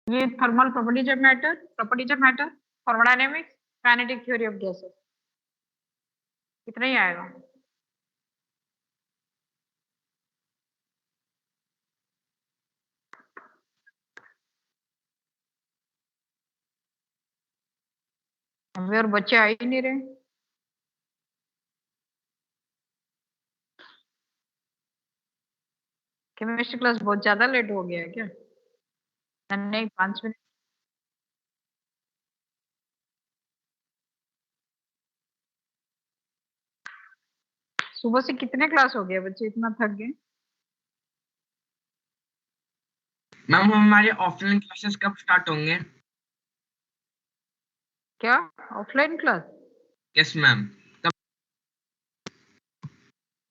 ये thermal properties of matter, thermodynamics, kinetic theory of gases, इतना ही आएगा। अभी और बच्चे आ ही नहीं रहे। केमिस्ट्री क्लास बहुत ज्यादा लेट हो गया है क्या? नहीं, 5 मिनट। सुबह से कितने क्लास हो गए, बच्चे इतना थक गए? मैम हमारे ऑफलाइन क्लासेस कब स्टार्ट होंगे? क्या ऑफलाइन क्लास? Yes ma'am.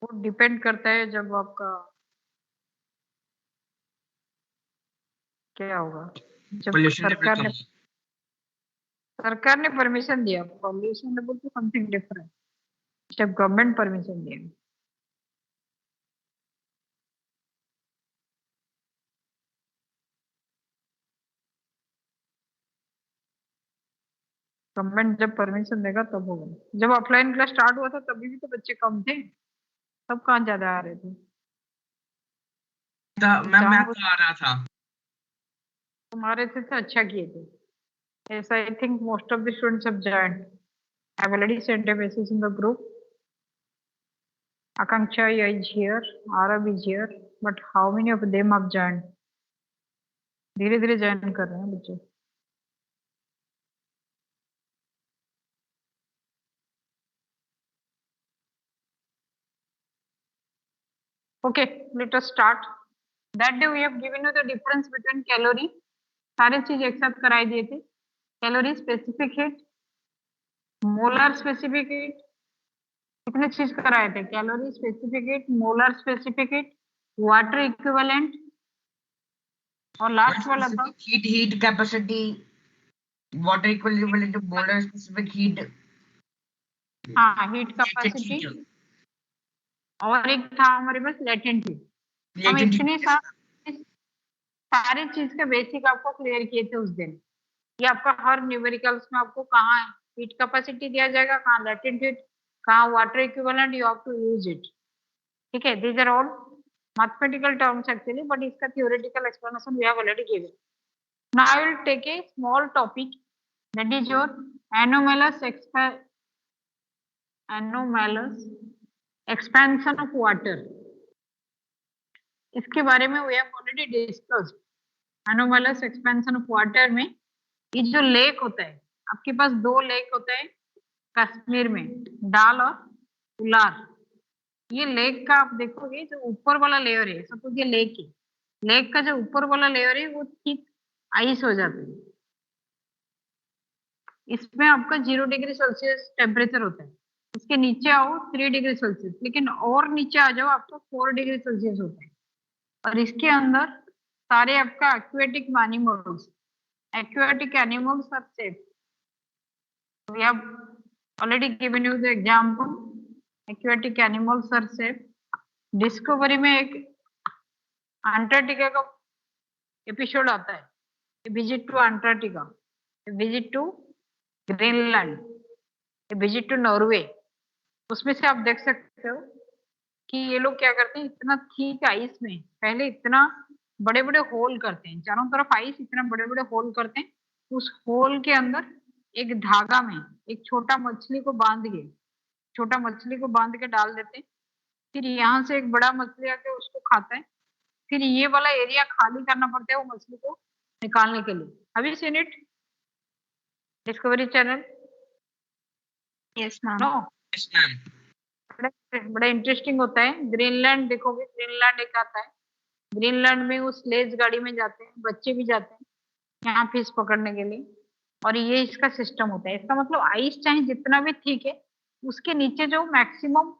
वो डिपेंड करता है जब आपका क्या होगा, जब पोल्यूशन लेवल कम। सरकार ने परमिशन दिया। पॉल्यूशन लेवल तो समथिंग डिफरेंट, जब गवर्नमेंट परमिशन दिया। गवर्नमेंट जब परमिशन देगा तब होगा। जब ऑफलाइन क्लास स्टार्ट हुआ था तभी भी तो बच्चे कम थे, तब कहाँ ज्यादा आ रहे थे। मैम मैं जानबूझ तो आ रहा था। तुम्हारे थे तो अच्छा किए थे। Yes, I think most of the students have joined. I've already sent a message in the group. Akanksha is here, Arav is here, but how many of them have joined? धीरे धीरे ज्वाइन कर रहे हैं बच्चे। Okay, let us start. That day we have given you the difference between calorie. सारे चीज एक साथ कराई दिए थे। Calorie, specific heat, molar specific heat, कितने चीज कराए थे? Calorie, specific heat, molar specific heat, water equivalent, और लास्ट वाला था heat capacity, water equivalent to molar specific heat. हाँ, हीट कैपेसिटी, और एक था हमारे पास लेटेंट हीट। हम इतने सारे चीज का बेसिक आपको क्लियर किए थे उस दिन। ये आपका हर न्यूमेरिकल्स में आपको कहाँ हीट कैपेसिटी दिया जाएगा, कहाँ लेटेंट हीट, कहाँ water equivalent, you have to use it. ठीक है, these are all mathematical terms actually, but इसका theoretical explanation we have already given. Now I will take a small topic, that is your anomalous expansion of water. इसके बारे में we have already discussed. Anomalous expansion of water में ये जो lake होता है, आपके पास दो लेक होता है कश्मीर में, डाल और उलार। ये लेक का आप देखोगे जो ऊपर वाला लेयर है, सपोज ये लेक है, लेक का जो ऊपर वाला लेयर है वो थिक आइस हो जाता है। इसमें आपका 0 डिग्री सेल्सियस टेम्परेचर होता है। इसके नीचे आओ 3 डिग्री सेल्सियस, लेकिन और नीचे आ जाओ आपको 4 डिग्री सेल्सियस होता है। और इसके अंदर सारे आपका aquatic animals are safe. We have already given you the example, aquatic animals are safe. Discovery में एक अंटार्कटिका का एपिसोड आता है, visit to Antarctica, visit to Greenland, visit to Norway. उसमें से आप देख सकते हो कि ये लोग क्या करते हैं, इतना थिक आइस में पहले इतना बड़े बड़े होल करते हैं, चारों तरफ आइस, इतना बड़े बड़े होल करते हैं। उस होल के अंदर एक धागा में एक छोटा मछली को बांध के डाल देते हैं। फिर यहाँ से एक बड़ा मछली आके उसको खाता है। फिर ये वाला एरिया खाली करना पड़ता है वो मछली को निकालने के लिए। Have you seen it Discovery channel? Yes ma'am. No, yes ma'am. बड़ा इंटरेस्टिंग होता है। ग्रीनलैंड देखोगे, ग्रीनलैंड एक आता है, ग्रीनलैंड में उस स्लेज गाड़ी में जाते हैं, बच्चे भी जाते हैं यहाँ फिश पकड़ने के लिए। और ये इसका सिस्टम होता है। इसका मतलब आइस चाहे जितना भी ठीक है, उसके नीचे जो मैक्सिमम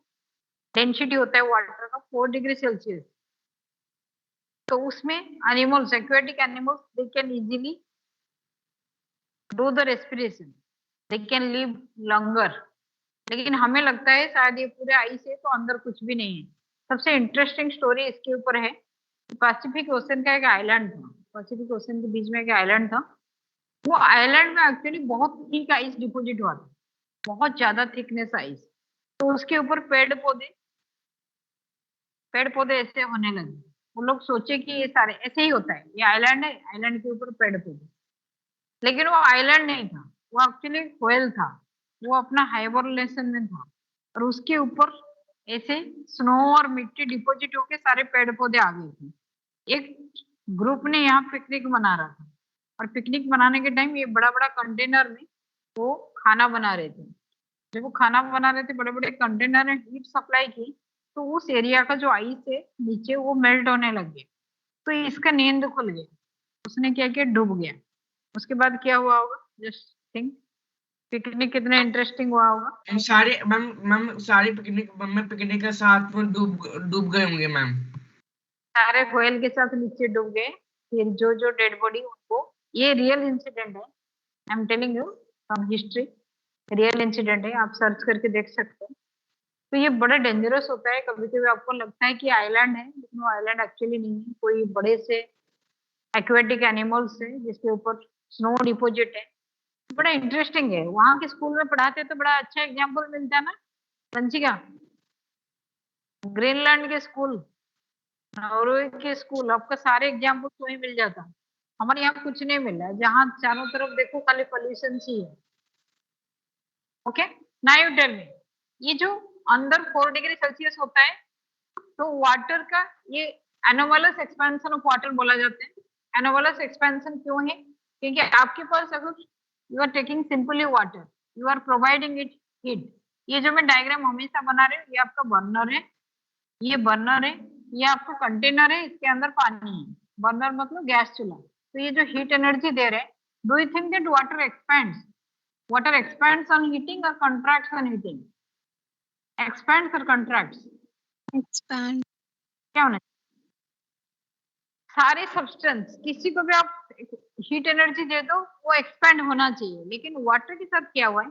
डेंसिटी होता है वाटर का 4 डिग्री सेल्सियस, तो उसमें animals, aquatic animals, they can easily do the respiration, they can live longer. लेकिन हमें लगता है शायद ये पूरे आइस है तो अंदर कुछ भी नहीं है। सबसे इंटरेस्टिंग स्टोरी इसके ऊपर है। पैसिफिक ओशन का एक आइलैंड था, पैसिफिक ओशन के बीच में एक आइलैंड था। वो आइलैंड में एक्चुअली बहुत थिक आइस डिपोजिट हुआ था, बहुत ज्यादा थिकनेस आइस। तो उसके ऊपर पेड़ पौधे ऐसे होने लगे। वो लोग सोचे कि ये सारे ऐसे ही होता है, ये आइलैंड है, आइलैंड के ऊपर पेड़ पौधे। लेकिन वो आइलैंड नहीं था, वो एक्चुअली व्हेल था। वो अपना हाइबरनेशन में था और उसके ऊपर ऐसे स्नो और मिट्टी डिपोजिट होके सारे पेड़ पौधे आ गए थे। एक ग्रुप ने यहाँ पिकनिक मना रहा था और पिकनिक मनाने के टाइम ये बड़ा बड़ा कंटेनर में वो खाना बना रहे थे। जब वो खाना बना रहे थे, बड़े बड़े कंटेनर ने हीट सप्लाई की, तो उस एरिया का जो आइस है नीचे वो मेल्ट होने लग गया। तो इसका नींद खुल गया, उसने क्या किया, डूब गया। उसके बाद क्या हुआ होगा, जस्ट थिंक, पिकनिक कितना इंटरेस्टिंग हुआ होगा। मैम सारे मैम सारे पिकनिक में पिकनिक के साथ में डूब गए होंगे मैम। सारे व्हेल के साथ नीचे डूब गए। फिर जो जो डेड बॉडी उनको, ये रियल इंसिडेंट है, आई am telling you from history, real incident है, आप सर्च करके देख सकते हैं। तो ये बड़ा डेंजरस होता है। कभी कभी आपको लगता है कि आइलैंड है, लेकिन वो आइलैंड एक्चुअली नहीं है, कोई बड़े से एक्वेटिक एनिमल्स है जिसके ऊपर स्नो डिपोजिट है। बड़ा इंटरेस्टिंग है। वहां के स्कूल में पढ़ाते तो बड़ा अच्छा एग्जाम्पल मिलता है ना वंशिका, ग्रीनलैंड के स्कूल, नॉर्वे के स्कूल, आपका सारे एग्जाम्पल तो ही मिल जाता। हमारे यहाँ कुछ नहीं मिल रहा है, जहाँ चारों तरफ देखो खाली पॉल्यूशन ही है। Okay, now you tell me, ये जो अंदर 4 डिग्री सेल्सियस होता है, तो वाटर का ये एनोमलस एक्सपेंशन ऑफ वाटर बोला जाता है। एनोमलस एक्सपेंशन क्यों है, क्योंकि आपके पास अगर you are taking simply water, you are providing it heat. ये जो मैं डायग्राम हमेशा बना रही हूँ, ये आपका बर्नर है, ये बर्नर है, ये आपका कंटेनर है, इसके अंदर पानी है। बर्नर मतलब गैस चूल्हा। तो ये जो हीट एनर्जी दे रहे हैं, do you think that water expends on heating और कंट्रैक्ट्स ऑन हीटिंग? एक्सपेंड्स और कंट्रैक्ट्स Expand. क्या होना चाहिए? सारे सब्सटेंस, किसी को भी आप हीट एनर्जी दे दो वो एक्सपेंड होना चाहिए। लेकिन वाटर के साथ क्या हुआ है,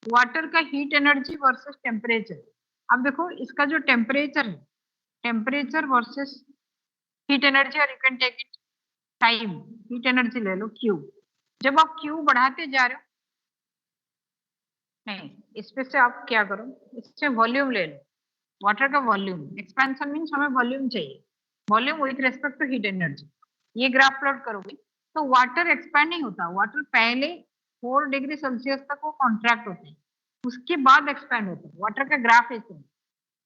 वाटर का हीट एनर्जी वर्सेस टेम्परेचर। अब देखो इसका जो टेम्परेचर है, टेम्परेचर वर्सेस हीट एनर्जी, और you can take it time, heat energy ले लो क्यू। जब आप क्यू बढ़ाते जा रहे हो, नहीं इस पे से आप क्या करो, इससे वॉल्यूम ले लो, वाटर का वॉल्यूम। एक्सपेंशन मीन्स हमें वॉल्यूम चाहिए, volume with respect to heat energy. ये ग्राफ प्लॉट करोगे तो वाटर एक्सपैंड नहीं होता, वाटर पहले 4 डिग्री सेल्सियस तक वो कॉन्ट्रैक्ट होते हैं, उसके बाद एक्सपैंड होता है। वाटर का ग्राफ ऐसे है,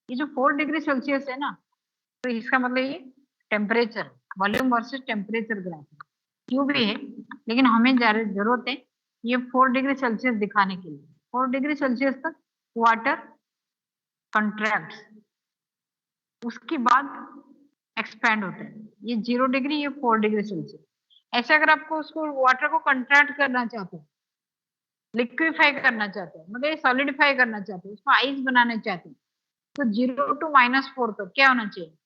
ये जो 4 डिग्री सेल्सियस है ना, तो इसका मतलब ये temperature, volume versus temperature graph है। क्यों भी है, लेकिन हमें जरूरत है ये 4 डिग्री सेल्सियस दिखाने के लिए। 4 डिग्री सेल्सियस तक वाटर कंट्रैक्ट्स, उसके बाद एक्सपैंड होता है। ये 0 डिग्री, ये 4 डिग्री सेल्सियस। ऐसे अगर आपको उसको वाटर को कंट्रैक्ट करना चाहते हैं, लिक्विफाई करना चाहते हैं, मतलब सॉलिडिफाई करना चाहते हैं, उसको आइस बनाना चाहते हैं, तो 0 to -4 तक क्या होना चाहिए,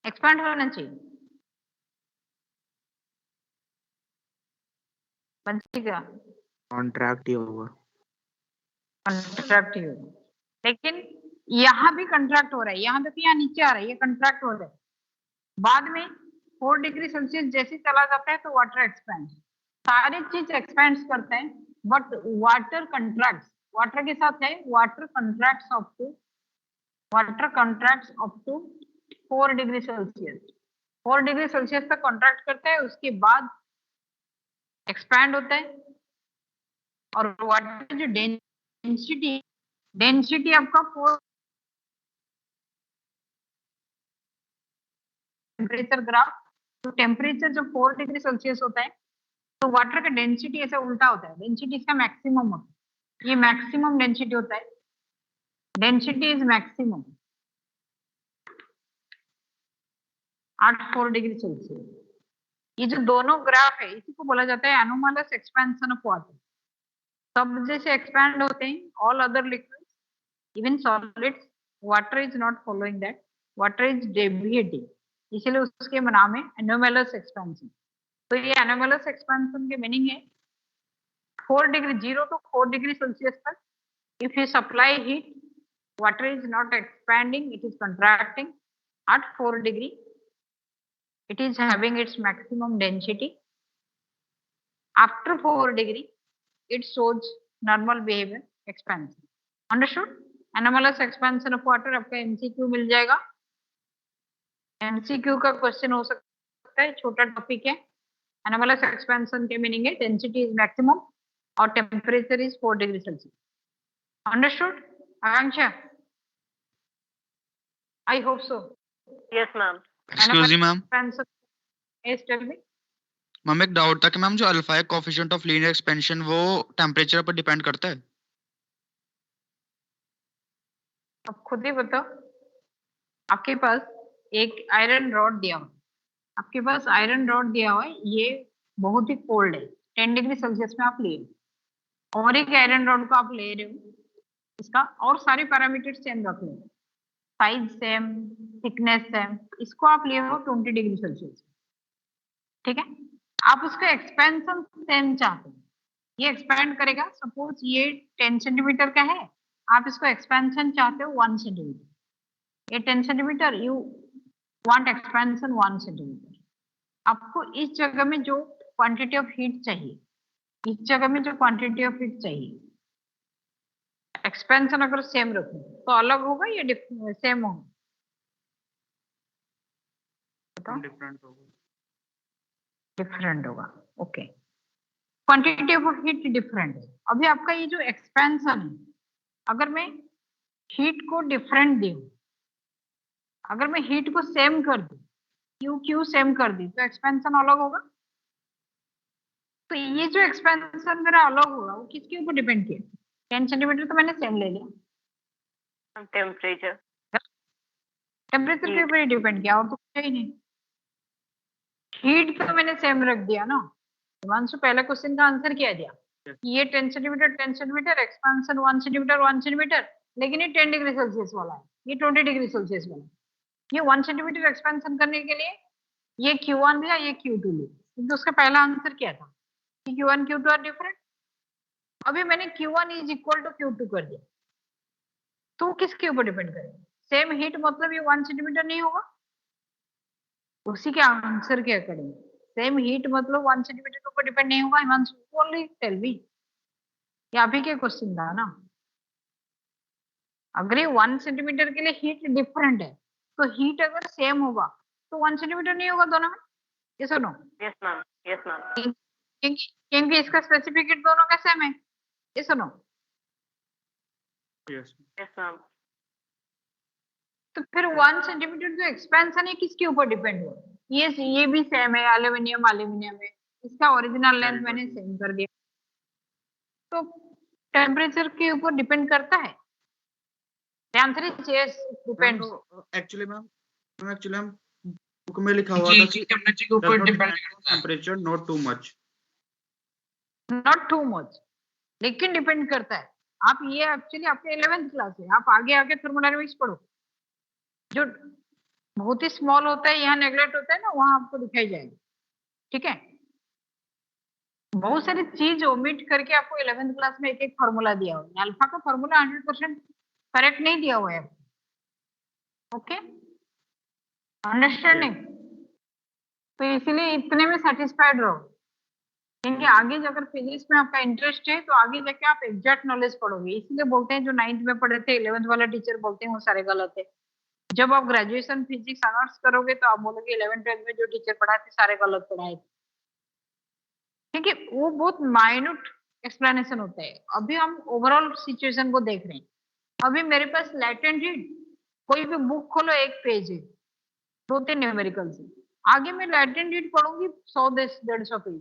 एक्सपैंड होना चाहिए। बंचेगा, कॉन्ट्रैक्ट ही होगा। कंट्रैक्ट ही होगा। लेकिन यहाँ भी कंट्रैक्ट हो रहा है, यहाँ देखिए, यहाँ नीचे आ रहा है, ये कंट्रैक्ट हो रहा है। बाद में 4 डिग्री सेल्सियस जैसे चला जाता है तो वाटर एक्सपेंड, सारी चीज एक्सपेंड करते हैं, बट वाटर कंट्रैक्ट। वाटर के साथ है water contract up to 4 degree Celsius. 4 degree Celsius तक कॉन्ट्रैक्ट करता है, उसके बाद एक्सपैंड होता है। और वाटर की जो डेंसिटी आपका 4 टेम्परेचर ग्राफ, तो टेम्परेचर जब 4 डिग्री सेल्सियस होता है तो वाटर का डेंसिटी ऐसा उल्टा होता है, डेंसिटी इसका मैक्सिमम होता है, ये मैक्सिमम डेंसिटी होता है, density is maximum at 4 degree Celsius. ये जो दोनों ग्राफ है इसी को बोला जाता है एनोमलस एक्सपेंशन ऑफ वाटर। सब जैसे एक्सपैंड होते हैं all other liquids, even solids, water is not following that, water is deviating, इसलिए उसके नाम है एनोमलस एक्सपेंशन। तो ये एनोमलस एक्सपेंशन के मीनिंग है 4 डिग्री 0 to 4 डिग्री सेल्सियस तक if you supply heat, water is not expanding, it is contracting at 4 degree it is having its maximum density. After 4 degree it shows normal behavior expansion. Understood? Anomalous expansion of water आपका MCQ मिल जाएगा. MCQ का question हो सकता है, छोटा topic है. Anomalous expansion के meaning है डेंसिटी इज मैक्सिमम और temperature is 4 degree Celsius. Understood Akanksha? I hope so. Yes, ma'am. Excuse me ma'am. Yes, tell me. Ma'am एक डाउट था कि मैम जो अल्फा है कोफिशिएंट ऑफ लीनियर एक्सपेंशन वो temperature पर डिपेंड करता है. अब खुद ही बताओ. आपके पास एक आयरन रॉड दिया हुआ, आपके पास आयरन रॉड दिया हुआ है, ये बहुत ही कोल्ड है, 10 डिग्री सेल्सियस में आप ले रहे हो, और एक आयरन रॉड को आप ले रहे हो, इसका और सारे पैरामीटर सेम रख लो, साइज सेम, थिकनेस सेम, इसको आप ले हो 20 डिग्री सेल्सियस. ठीक है, आप उसका एक्सपेंशन सेम चाहते हो, ये एक्सपैंड करेगा. सपोज ये 10 सेंटीमीटर का है, आप इसको एक्सपेंशन चाहते हो 1 सेंटीमीटर. ये 10 centimetre, you want expansion 1 centimetre. आपको इस जगह में जो क्वांटिटी ऑफ हीट चाहिए, इस जगह में जो क्वांटिटी ऑफ हीट चाहिए, एक्सपेंशन अगर सेम रखो तो अलग होगा या सेम होगा? डिफरेंट होगा. डिफरेंट होगा. Okay, quantity of heat different है. अभी आपका ये जो एक्सपेंशन है, अगर मैं हीट को डिफरेंट दूं, अगर मैं हीट को सेम कर दूं, क्यू सेम कर दी, तो एक्सपेंशन अलग होगा. तो ये जो एक्सपेंशन मेरा अलग होगा वो किसके ऊपर डिपेंड किया? 10 सेंटीमीटर तो मैंने सेम ले लिया, Temperature. टेम्परेचर के ऊपर ही डिपेंड किया, और तो कुछ ही नहीं. हीट तो मैंने सेम रख दिया ना. हिमांशु पहले क्वेश्चन का आंसर क्या दिया? ये 10 सेंटीमीटर एक्सपेंशन 1 सेंटीमीटर, लेकिन ये 10 डिग्री सेल्सियस वाला है, ये 20 डिग्री सेल्सियस वाला है. ये 1 सेंटीमीटर एक्सपेंशन करने के लिए ये Q1 लिया, ये Q2 लिया, क्योंकि उसका पहला आंसर क्या था कि Q1 Q2 आर डिफरेंट. अभी मैंने Q1 is equal to Q2 कर दिया, तो किसके ऊपर डिपेंड करेगा? सेम हीट मतलब ये 1 सेंटीमीटर नहीं होगा, उसी के आंसर के अकॉर्डिंग. सेम हीट मतलब 1 सेंटीमीटर के ऊपर डिपेंड नहीं होगा. हिमांशु ओनली टेल मी, ये आप ही के क्वेश्चन था ना. अगर ये 1 सेंटीमीटर के लिए हीट डिफरेंट है, तो हीट अगर सेम होगा तो 1 सेंटीमीटर नहीं होगा दोनों में. ये सुनो. Yes, ma'am. Yes, ma'am. क्योंकि इसका स्पेसिफिक हीट दोनों का सेम है. ये सुनो. यस. Yes, ma'am. तो फिर 1 सेंटीमीटर जो एक्सपेंशन है किसके ऊपर डिपेंड हुआ? ये भी सेम है, एल्यूमिनियम है, इसका ओरिजिनल लेंथ मैंने सेम कर दिया, तो टेम्परेचर के ऊपर डिपेंड करता है. Answer is yes, depends. Actually ma'am हम बुक में लिखा हुआ था कि टेम्परेचर के ऊपर डिपेंड करता है. Temperature not too much. Not too much, लेकिन डिपेंड करता है. आप ये एक्चुअली आपके 11th क्लास है, आप आगे आके थर्मोडायनामिक्स पढ़ो. जो बहुत ही स्मॉल होता है, यहाँ नेगलेक्ट होता है ना, वहां आपको दिखाई जाएगा. ठीक है, बहुत सारी चीज ओमिट करके आपको 11th क्लास में एक फॉर्मूला दिया हुआ है. अल्फा का फॉर्मूला 100% करेक्ट नहीं दिया हुआ है. Okay, understanding? तो इसलिए इतने में सेटिस्फाइड रहो, क्योंकि आगे अगर फिजिक्स में आपका इंटरेस्ट है तो आगे जाके आप एग्जैक्ट नॉलेज पढ़ोगे. इसलिए बोलते हैं जो 9th में पढ़े थे 11th वाला टीचर बोलते हैं वो सारे गलत है. जब आप ग्रेजुएशन फिजिक्स ऑनर्स करोगे तो आप बोलोगे 11th 12th में जो टीचर पढ़ाए थे सारे गलत पढ़ाए थे, क्योंकि वो बहुत माइन्यूट एक्सप्लेनेशन होता है. अभी हम ओवरऑल सिचुएशन को देख रहे हैं. अभी मेरे पास लैटेंट हीट, कोई भी बुक खोलो एक पेज है, 2-3 न्यूमेरिकल्स है. आगे मैं लैटेंट हीट पढ़ूंगी 100-150 पेज,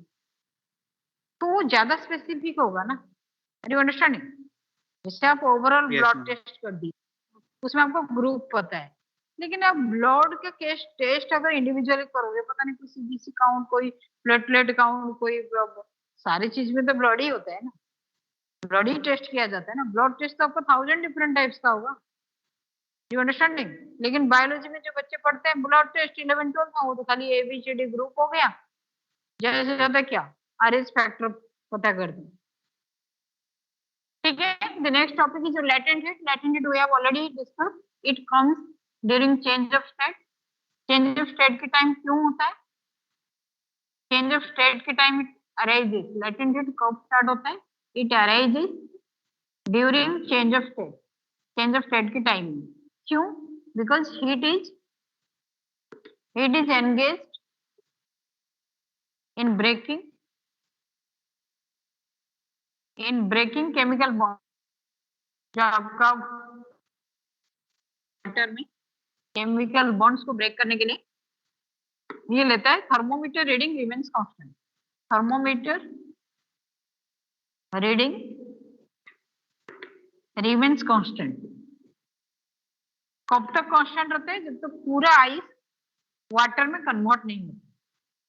तो वो ज्यादा स्पेसिफिक होगा ना. Are you understanding? जैसे आप overall Yes, blood ma'am. Test कर दी, उसमें आपको ग्रुप पता है, लेकिन आप ब्लड का टेस्ट अगर इंडिविजुअली करोगे, पता नहीं कोई सीबीसी काउंट, कोई प्लेटलेट काउंट, कोई सारी चीज में तो ब्लड ही होता है ना, ब्लड ही टेस्ट किया जाता है ना. ब्लड टेस्ट तो आपको 1000 डिफरेंट टाइप्स का होगा. You understanding? लेकिन बायोलॉजी में जो बच्चे पढ़ते हैं ब्लड टेस्ट 11 12 में, वो तो खाली ABCD ग्रुप हो गया, ज्यादा से ज्यादा क्या RH फैक्टर पता कर दो. ठीक है, the next topic is latent heat. Latent heat we have already discussed. It comes during change of state. Change of state के टाइम क्यों होता है? चेंज ऑफ स्टेट के time it arises, latent heat कब स्टार्ट होता है? It arises during change of state, change of state के time में। क्यों? Because heat is engaged in breaking chemical bond, जो आपका वाटर में केमिकल बॉन्ड्स को ब्रेक करने के लिए ये लेता है। Thermometer reading remains constant, thermometer reading remains constant. कब तक कांस्टेंट रहता है? जब तक पूरा आइस वाटर में कन्वर्ट नहीं होता,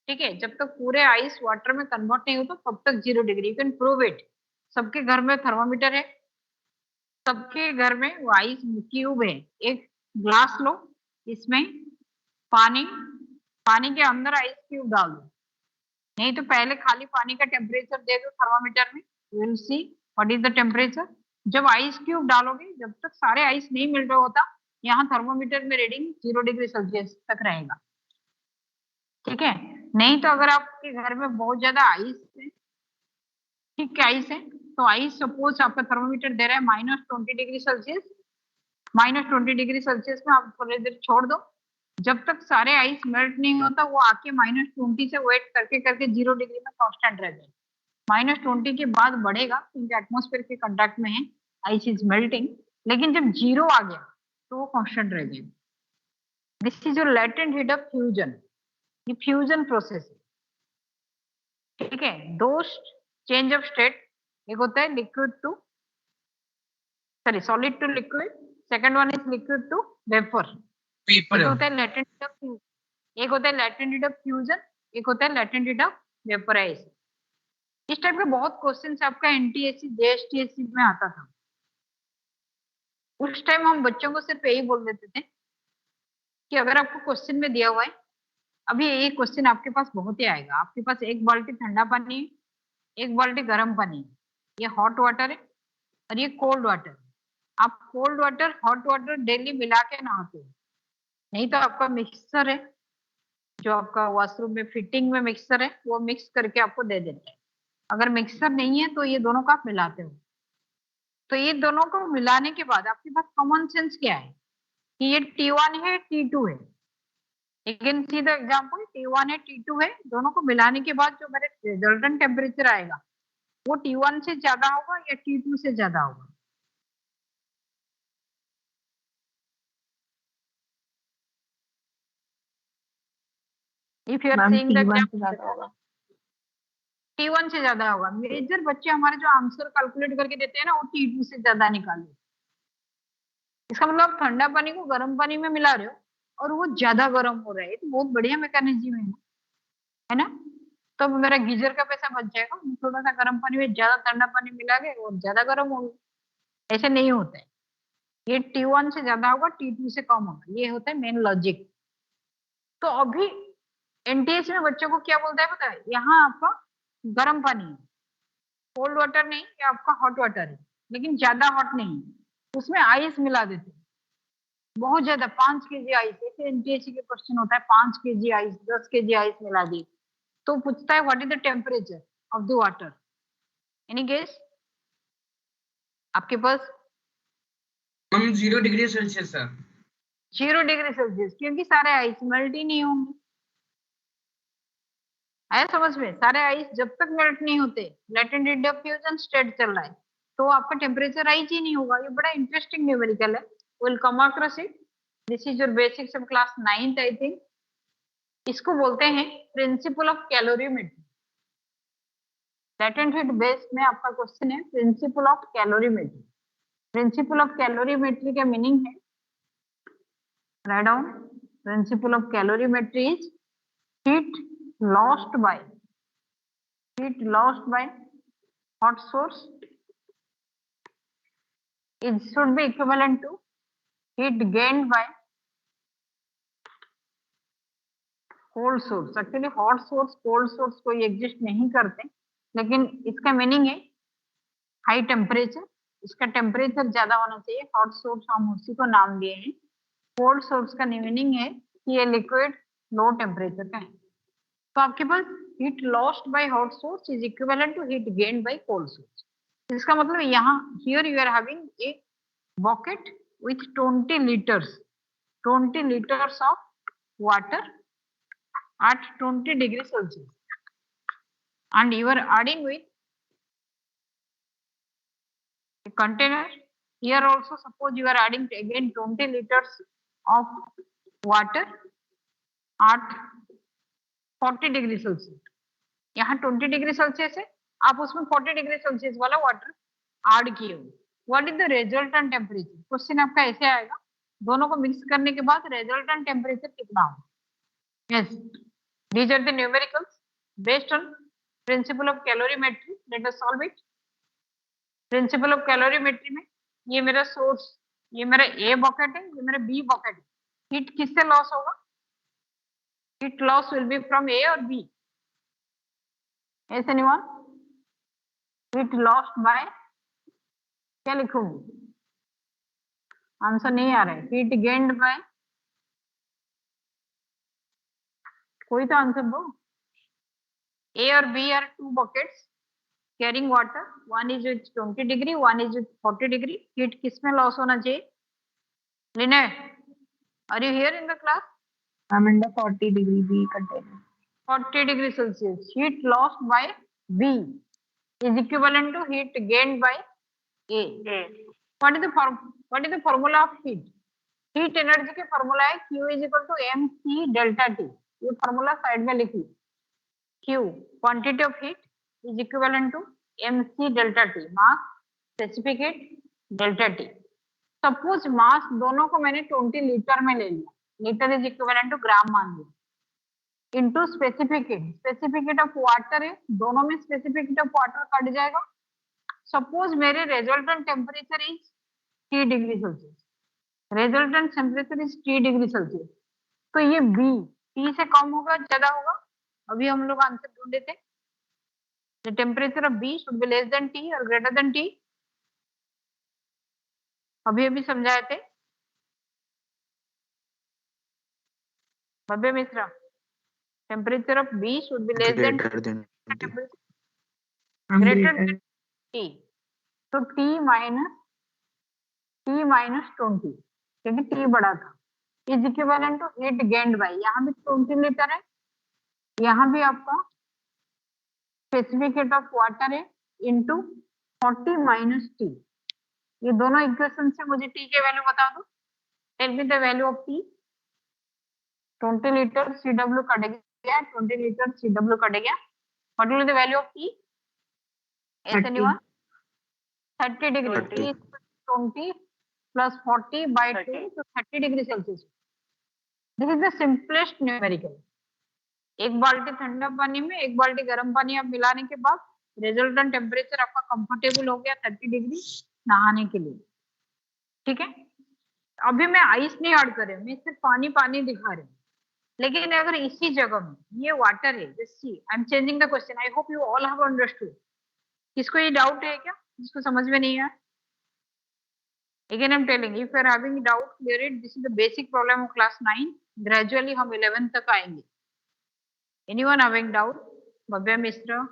ठीक है? जब तक पूरे आइस वाटर में कन्वर्ट नहीं होता तब तक 0 degree. You can prove it. सबके घर में थर्मोमीटर है, सबके घर में वो आइस क्यूब है। एक ग्लास लो, इसमें पानी के अंदर आइस क्यूब डाल दो, नहीं तो पहले खाली पानी का टेम्परेचर दे दो थर्मामीटर में, you will see what is the temperature. जब आइस क्यूब डालोगे, जब तक सारे आइस नहीं मिल रहा होता, यहाँ थर्मोमीटर में रीडिंग 0 डिग्री सेल्सियस तक रहेगा, ठीक है? नहीं तो अगर आपके घर में बहुत ज्यादा आइस है, ठीक है, आइस है, तो आइस सपोज आपका थर्मोमीटर दे रहा है -20 डिग्री सेल्सियस, -20 डिग्री सेल्सियस में आप थोड़ी देर छोड़ दो, जब तक सारे आइस मेल्ट नहीं होता वो आके -20 से वेट करके करके 0 डिग्री में कांस्टेंट रह जाए। -20 के बाद बढ़ेगा क्योंकि एटमॉस्फेयर के कांटेक्ट में है, आइस इज मेल्टिंग, लेकिन जब 0 आ गया तो वो कांस्टेंट रह जाएगा। This is your latent heat of fusion, ये फ्यूजन प्रोसेस है, ठीक है? दो चेंज ऑफ स्टेट, एक होता है liquid to solid to liquid, second one is liquid to vapour. Vapour एक होता है लेटेंट हीट ऑफ फ्यूजन, एक होता है लेटेंट हीट ऑफ फ्यूजन, एक होता है लेटेंट हीट ऑफ वेपराइजेशन। इस टाइप के बहुत क्वेश्चंस आपका एनटीएससी जेएसटीएससी में आता था। उस टाइम हम बच्चों को सिर्फ यही बोल देते थे कि अगर आपको क्वेश्चन में दिया हुआ है, अभी ये क्वेश्चन आपके पास बहुत ही आएगा, आपके पास एक बाल्टी ठंडा पानी है, एक बाल्टी गर्म पानी है, ये हॉट वाटर है और ये कोल्ड वाटर। आप cold water hot water daily मिला के नहाते हो, नहीं तो आपका मिक्सर है जो आपका वॉशरूम में फिटिंग में मिक्सर है, वो मिक्स करके आपको दे देते हैं। अगर मिक्सर नहीं है तो ये दोनों को आप मिलाते हो, तो ये दोनों को मिलाने के बाद आपके पास कॉमन सेंस क्या है कि ये T1 है T2 है, लेकिन सी द एग्जाम्पल T1 है T2 है, दोनों को मिलाने के बाद जो मेरे रिजल्टेंट टेम्परेचर आएगा वो T1 से ज्यादा होगा या T2 से ज्यादा होगा? If you are seeing the example, T1 से ज्यादा होगा। मेजर बच्चे हमारे जो आंसर कैलकुलेट करके देते हैं ना, वो T2 से ज्यादा निकालते। इसका मतलब आप ठंडा पानी को गर्म पानी में मिला रहे हो और वो ज्यादा गर्म हो रहा है, तो बहुत बढ़िया मैकेनिज्म है ना? तो मेरा गीजर का पैसा बच जाएगा, थोड़ा सा गर्म पानी में ज्यादा ठंडा पानी मिला के और ज्यादा गर्म होगा। ऐसे नहीं होता है, ये T1 से ज्यादा होगा, T2 से कम होगा, ये होता है मेन लॉजिक। तो अभी एनटीएस में बच्चों को क्या बोलता है पता है? यहाँ आपका गर्म पानी है, कोल्ड वाटर नहीं, ये आपका हॉट वाटर है, लेकिन ज्यादा हॉट नहीं, उसमें आइस मिला देते बहुत ज्यादा, 5 kg आइस। ऐसे एनटीएससी के क्वेश्चन होता है 5 kg आइस, 10 kg आइस मिला दी, तो पूछता है what is the temperature of the water. Any guess आपके पास? Ma'am 0 degree Celsius sir. 0 degree Celsius, क्योंकि सारे आइस मेल्ट ही नहीं होंगे। आया समझ में? सारे आइस जब तक मेल्ट नहीं होते, latent heat of fusion state चल रहा है, तो आपका टेम्परेचर राइज ही नहीं होगा। ये बड़ा इंटरेस्टिंग न्यूमेरिकल है, will come across it. This is your basics of class 9th I think. इसको बोलते हैं principal of calorimetry. Latent heat base में आपका क्वेश्चन है principal of calorimetry. Principal of calorimetry का मीनिंग है, write down, principal of calorimetry is heat lost by hot source, it should be equivalent to heat gained by cold source। Actually hot source cold source कोई exist नहीं करते, लेकिन इसका meaning है high temperature, इसका temperature ज्यादा होना चाहिए। हॉट सोर्स हम उसी को नाम दिए हैं। कोल्ड सोर्स का मीनिंग है कि ये लिक्विड लो टेम्परेचर का है। तो आपके पास heat lost by hot source is equivalent to heat gained by cold source. इसका मतलब यहाँ here you are having a bucket with 20 liters of water at 20 degrees Celsius, and you are adding with a container. Here also suppose you are adding again 20 liters of water at 40 degree Celsius. यहाँ 20 degree Celsius है, आप उसमें 40 degree Celsius वाला water add किए हो. What is the resultant temperature? Question आपका ऐसे आएगा, दोनों को मिक्स करने के बाद रिजल्टेंट टेम्परेचर कितना होगा. Yes, these are the numericals based on principle of calorimetry. Let us solve it. Principle of calorimetry में ये मेरा सोर्स, ये मेरा ए बकेट है, ये मेरा बी बकेट है. हीट किससे लॉस होगा? Heat loss will be from A और B. Yes, anyone? Heat lost by, क्या लिखूंगी? आंसर नहीं आ रहा है. हीट गेन्ड बाय, कोई तो आंसर दो. ए और B are two buckets carrying water. One is with 20 degree, one is with 40 degree. Heat किस में लॉस होना चाहिए? Leena, are you here in the class? I'm in the 40 degree B container. 40 degree Celsius. Heat lost by B is equivalent to heat gained by A. What is the formula of heat? Heat energy के formula है Q is equal to mc delta T. ये formula side में लिखिए. Q quantity of heat is equivalent to mc delta T. Mass, specific heat, delta T. Suppose mass दोनों को मैंने 20 litre में ले लिया. लीटर इज इक्विवेलेंट टू ग्राम मान लिया. Into specific heat of water है, दोनों में specific heat of water cut जाएगा. सपोज मेरे resultant temperature is 3 degree Celsius. Resultant temperature is 3 degree Celsius. तो ये बी टी से कम होगा, ज्यादा होगा? अभी हम लोग आंसर ढूंढे थे. The temperature of B should be less than T और ग्रेटर देन टी. अभी समझाए थे भव्य Mishra. Temperature of B should be less than greater than greater than T. So T minus 20, क्योंकि T बड़ा था, is equivalent to heat gained by. यहाँ भी 20 litre है, यहाँ भी आपका specific heat of water है into 40 minus T. ये दोनों इक्वेशन से मुझे T के वैल्यू बता दो. Tell me the value of T. 20 litre CW cut गया, 20 लीटर CW कट गया. What will be the value of T? Yes, anyone? 30 degree. T is 20 plus 40 by 2, so 30 degree Celsius. This is the simplest numerical. एक बाल्टी ठंडा पानी में एक बाल्टी गर्म पानी आप मिलाने के बाद रिजल्टेंट टेम्परेचर आपका कंफर्टेबल हो गया 30 डिग्री नहाने के लिए. ठीक है. अभी मैं आइस नहीं ऐड कर रही हूँ, मैं सिर्फ पानी दिखा रही हूँ. लेकिन अगर इसी जगह में ये वाटर है, just see I am changing the question. I hope you all have understood. किसको ये डाउट है क्या? जिसको समझ में नहीं आया? Again I am telling, if you are having doubt, clear it. This is the basic problem of class 9. Gradually हम 11 तक आएंगे. Anyone having doubt? Bhavya Mishra,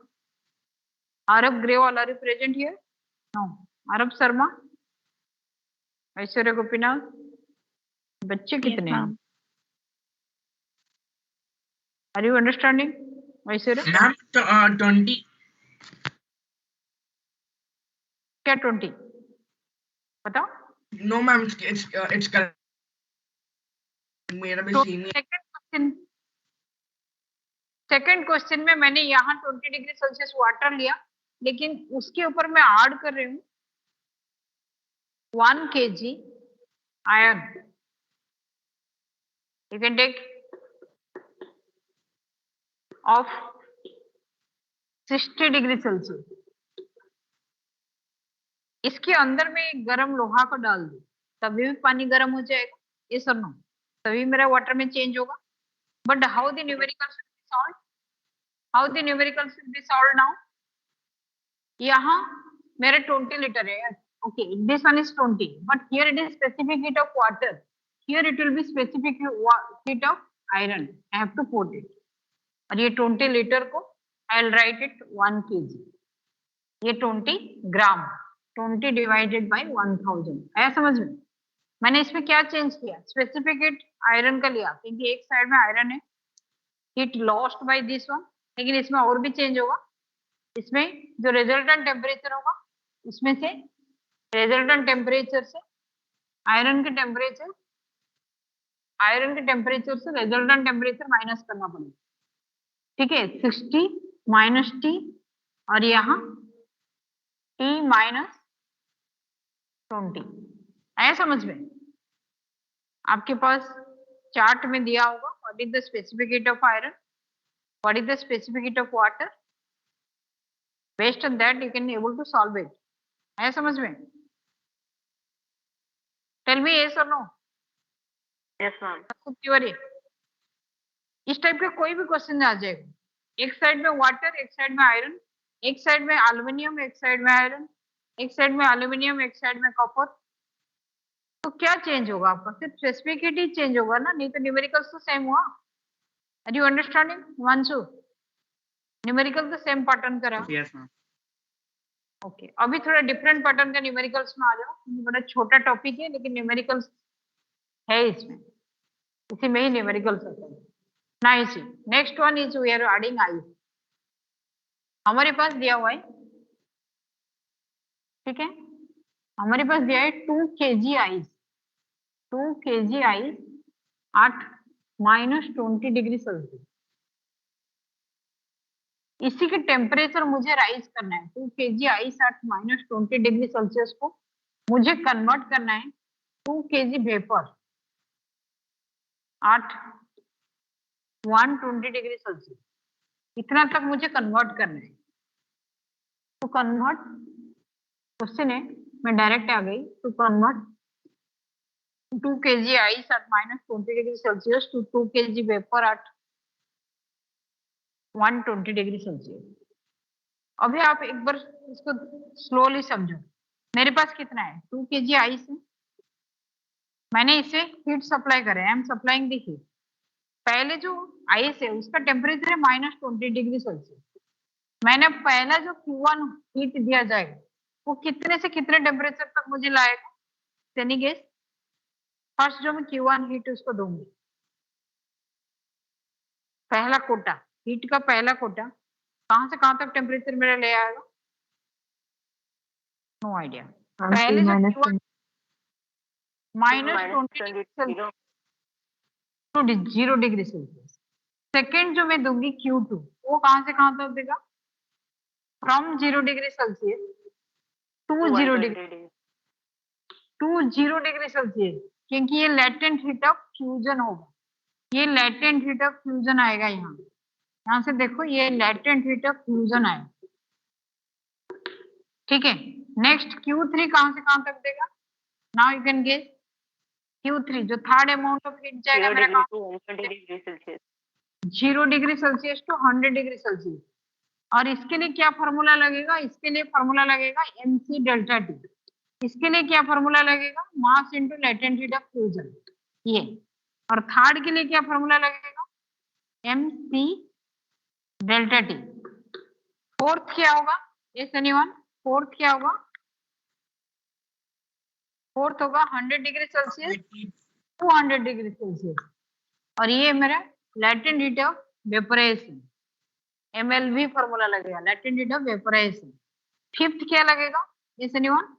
Aarab Grewal, are you present here? No. Aarab Sharma, Aishwarya Gopinath. बच्चे कितने हैं? Are you understanding? Aishwarya? Ma'am 20. क्या 20? बताओ. No ma'am, it's correct. मेरा भी सेम ही. सेकंड क्वेश्चन में मैंने यहाँ 20 डिग्री सेल्सियस वाटर लिया, लेकिन उसके ऊपर मैं ऐड कर रही हूँ 1 kg iron. You can take of 60 degree Celsius. इसके अंदर में गर्म लोहा को डाल दूं, तभी भी पानी गर्म हो जाएगा. ये सर नो, तभी मेरा वाटर में चेंज होगा. But how the numerical should be solve? How the numerical should be solve now? यहाँ मेरे 20 लीटर है. Okay, this one is 20, but here it is specific heat of water. Here it will be specific heat of iron. I have to put it. और ये 20 litre को I will write it 1 kg, ये 20 ग्राम, 20 divided by 1000। आया समझ में? मैंने इसमें क्या चेंज किया, स्पेसिफिक हीट आयरन का लिया क्योंकि एक साइड में आयरन है, heat lost by this one, लेकिन इसमें और भी चेंज होगा। इसमें जो रिजल्टेंट टेम्परेचर होगा उसमें से रिजल्टेंट टेम्परेचर से आयरन के टेम्परेचर से रिजल्टेंट टेम्परेचर माइनस करना पड़ेगा। ठीक है, 60 माइनस टी और यहाँ T माइनस 20। आया समझ में? आपके पास चार्ट में दिया होगा what is the specific heat of iron, what is the specific heat of water, based on that you can able to solve it. आया समझ में? टेल मी यस और नो। Yes, ma'am. इस टाइप का कोई भी क्वेश्चन आ जाएगा, एक साइड में वाटर, एक साइड में आयरन, एक साइड में एल्युमिनियम, एक साइड में आयरन, एक साइड में एल्युमिनियम, एक साइड में कॉपर, तो क्या चेंज होगा आपका? सिर्फ स्पेसिफिक हीट ही चेंज होगा ना, नहीं तो न्यूमेरिकल्स तो सेम हुआ। Are you understanding Himanshu? Numerical तो सेम पैटर्न का रहा। Yes ma'am. ओके, अभी थोड़ा डिफरेंट पैटर्न का न्यूमेरिकल्स में आ जाओ, बड़ा छोटा टॉपिक है लेकिन न्यूमेरिकल्स है इसमें, इसी में ही न्यूमेरिकल्स होता है। Nice. Next one is we are adding ice. हमारे पास दिया हुआ है, ठीक है, हमारे पास दिया है 2 kg ice, 2 kg ice at -20 degree Celsius. इसी के टेम्परेचर मुझे राइज करना है, 2 kg ice at -20 degree Celsius को मुझे कन्वर्ट करना है 2 kg vapour at 120 degree Celsius. इतना तक मुझे कन्वर्ट करना है। तो कन्वर्ट क्वेश्चन है, मैं डायरेक्ट आ गई। To convert 2 kg ice at -20 degree Celsius to 2 kg vapour at 120 degree Celsius. अभी आप एक बार इसको स्लोली समझो। मेरे पास कितना है, 2 kg आइस है, मैंने इसे हीट सप्लाई करा है, I am supplying the heat. पहले जो आइस है उसका टेम्परेचर है -20 डिग्री सेल्सियस। मैंने पहला जो Q1 हीट दिया जाएगा वो कितने से कितने टेम्परेचर तक मुझे लाएगा? Any guess? फर्स्ट जो मैं Q1 हीट उसको दूंगी, पहला कोटा हीट का पहला कोटा कहां से कहां तक टेम्परेचर मेरा ले आएगा? No idea. पहले जो Q1 -20 to 0 degree Celsius. Second जो मैं दूंगी Q2 वो कहां से कहां तक देगा? From 0 degree Celsius to 0 degree, to 0 degree Celsius, क्योंकि ये लेटेंट हीट ऑफ फ्यूजन होगा। ये लेटेंट हीट ऑफ फ्यूजन आएगा यहाँ से देखो, ये लेटेंट हीट ऑफ फ्यूजन आएगा। ठीक है, नेक्स्ट Q3 कहां से कहां तक देगा? Now you can guess. Q3 जो थर्ड अमाउंट ऑफ हीट जाएगा मेरा कहां? 0 degree Celsius to 100 degree Celsius. और इसके लिए क्या फॉर्मूला लगेगा? इसके लिए फॉर्मूला लगेगा mc डेल्टा टी। इसके लिए क्या फॉर्मूला लगेगा? Mass into latent heat of fusion, ये। और थर्ड के लिए क्या फॉर्मूला लगेगा? mc delta T. फोर्थ क्या होगा? Yes anyone? फोर्थ क्या होगा? फोर्थ होगा 100 degree Celsius to 100 degree Celsius. और ये मेरा latent heat of vaporisation, MLV formula लगेगा, latent heat of vaporisation. Fifth क्या लगेगा? Yes anyone?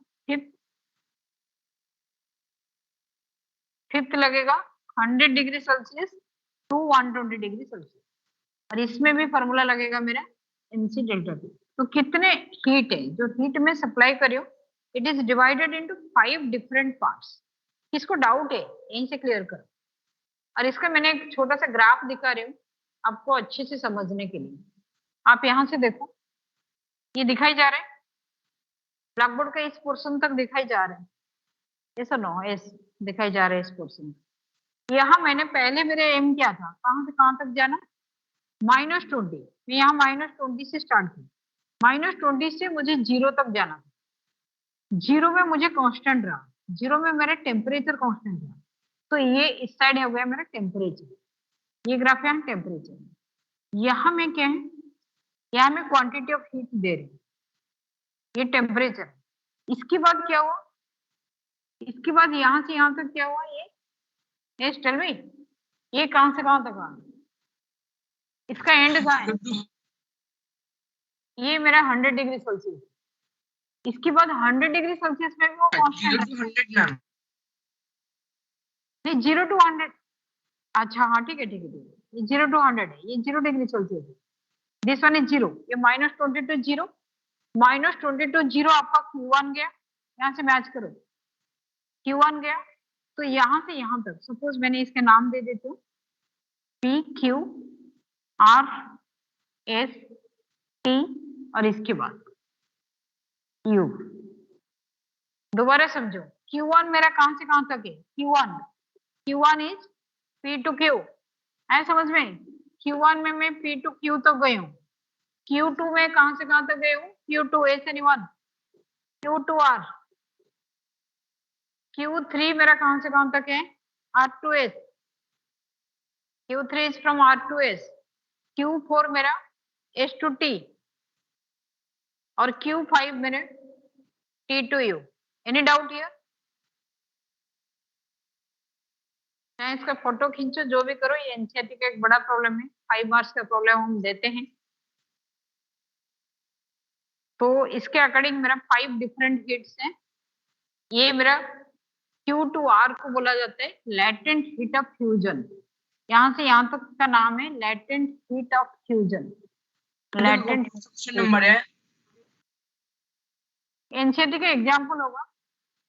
फिफ्थ लगेगा 100 degree Celsius to 120 degree Celsius. और इसमें भी फॉर्मूला लगेगा मेरा mc डेल्टा टी। तो कितने हीट है जो हीट में सप्लाई करियो, it is divided into 5 different parts. किसको डाउट है यहीं से क्लियर करो। और इसका मैंने एक छोटा सा ग्राफ दिखा रही हूँ आपको अच्छे से समझने के लिए। आप यहाँ से देखो, ये दिखाई जा रहा है, ब्लैक बोर्ड का इस पोर्शन तक दिखाई जा रहा है, ऐसा नो यस दिखाई जा रहा है इस पोर्शन। यहाँ मैंने पहले मेरे एम क्या था, कहां से कहां तक जाना? -20। मैं यहाँ -20 से स्टार्ट की, -20 से मुझे 0 तक जाना था। 0 में मुझे कांस्टेंट रहा, 0 में मेरा टेम्परेचर कांस्टेंट रहा। तो ये इस साइड हो गया मेरा टेम्परेचर, ये ग्राफ यहाँ टेम्परेचर। यहाँ में क्या है, यहाँ मैं क्वांटिटी ऑफ हीट दे रही हूँ, ये टेम्परेचर। इसके बाद क्या हुआ, इसके बाद यहाँ से यहाँ तक क्या हुआ, ये यस टेल मी, ये कहां से कहां तक आ, इसका एंड कहाँ है, ये मेरा 100 डिग्री सेल्सियस। इसके बाद 100 डिग्री सेल्सियस में भी वो कांस्टेंट है, 100 मैम, नहीं 0 to 100, अच्छा हाँ ठीक है ठीक है ठीक है, ये 0 to 100 है, ये 0 डिग्री सेल्सियस है, दिस वन इज 0, ये -20 to 0, -20 to 0 आपका Q1 गया, यहाँ से मैच करो, Q1 गया, तो यहाँ से यहाँ तक सपोज मैंने इसका नाम दे देती हूँ PQ RST और इसके बाद U। दोबारा समझो, Q1 मेरा कहां से कहां तक है, Q1 is P to Q, है समझ में, Q1 में मैं P to Q तक गई हूँ, Q2 में कहां से कहां तक गई हूँ, Q2 S anyone, Q2R, Q3 मेरा कहां से कहां तक है, R to S, Q3 is from R to S, Q4 मेरा S to T और Q5 मेरे T to U। Any doubt here, चाहे इसका फोटो खींचो, जो भी करो, ये एनसीईआरटी का एक बड़ा प्रॉब्लम है, 5 मार्क्स का प्रॉब्लम हम देते हैं। तो इसके अकॉर्डिंग मेरा 5 डिफरेंट हीट्स हैं, ये मेरा Q2R को बोला जाता है लैटेंट हीट ऑफ फ्यूजन, यहाँ से यहाँ तक का नाम है latent heat of fusion, latent number है, एनसीईआरटी का एग्जाम्पल होगा,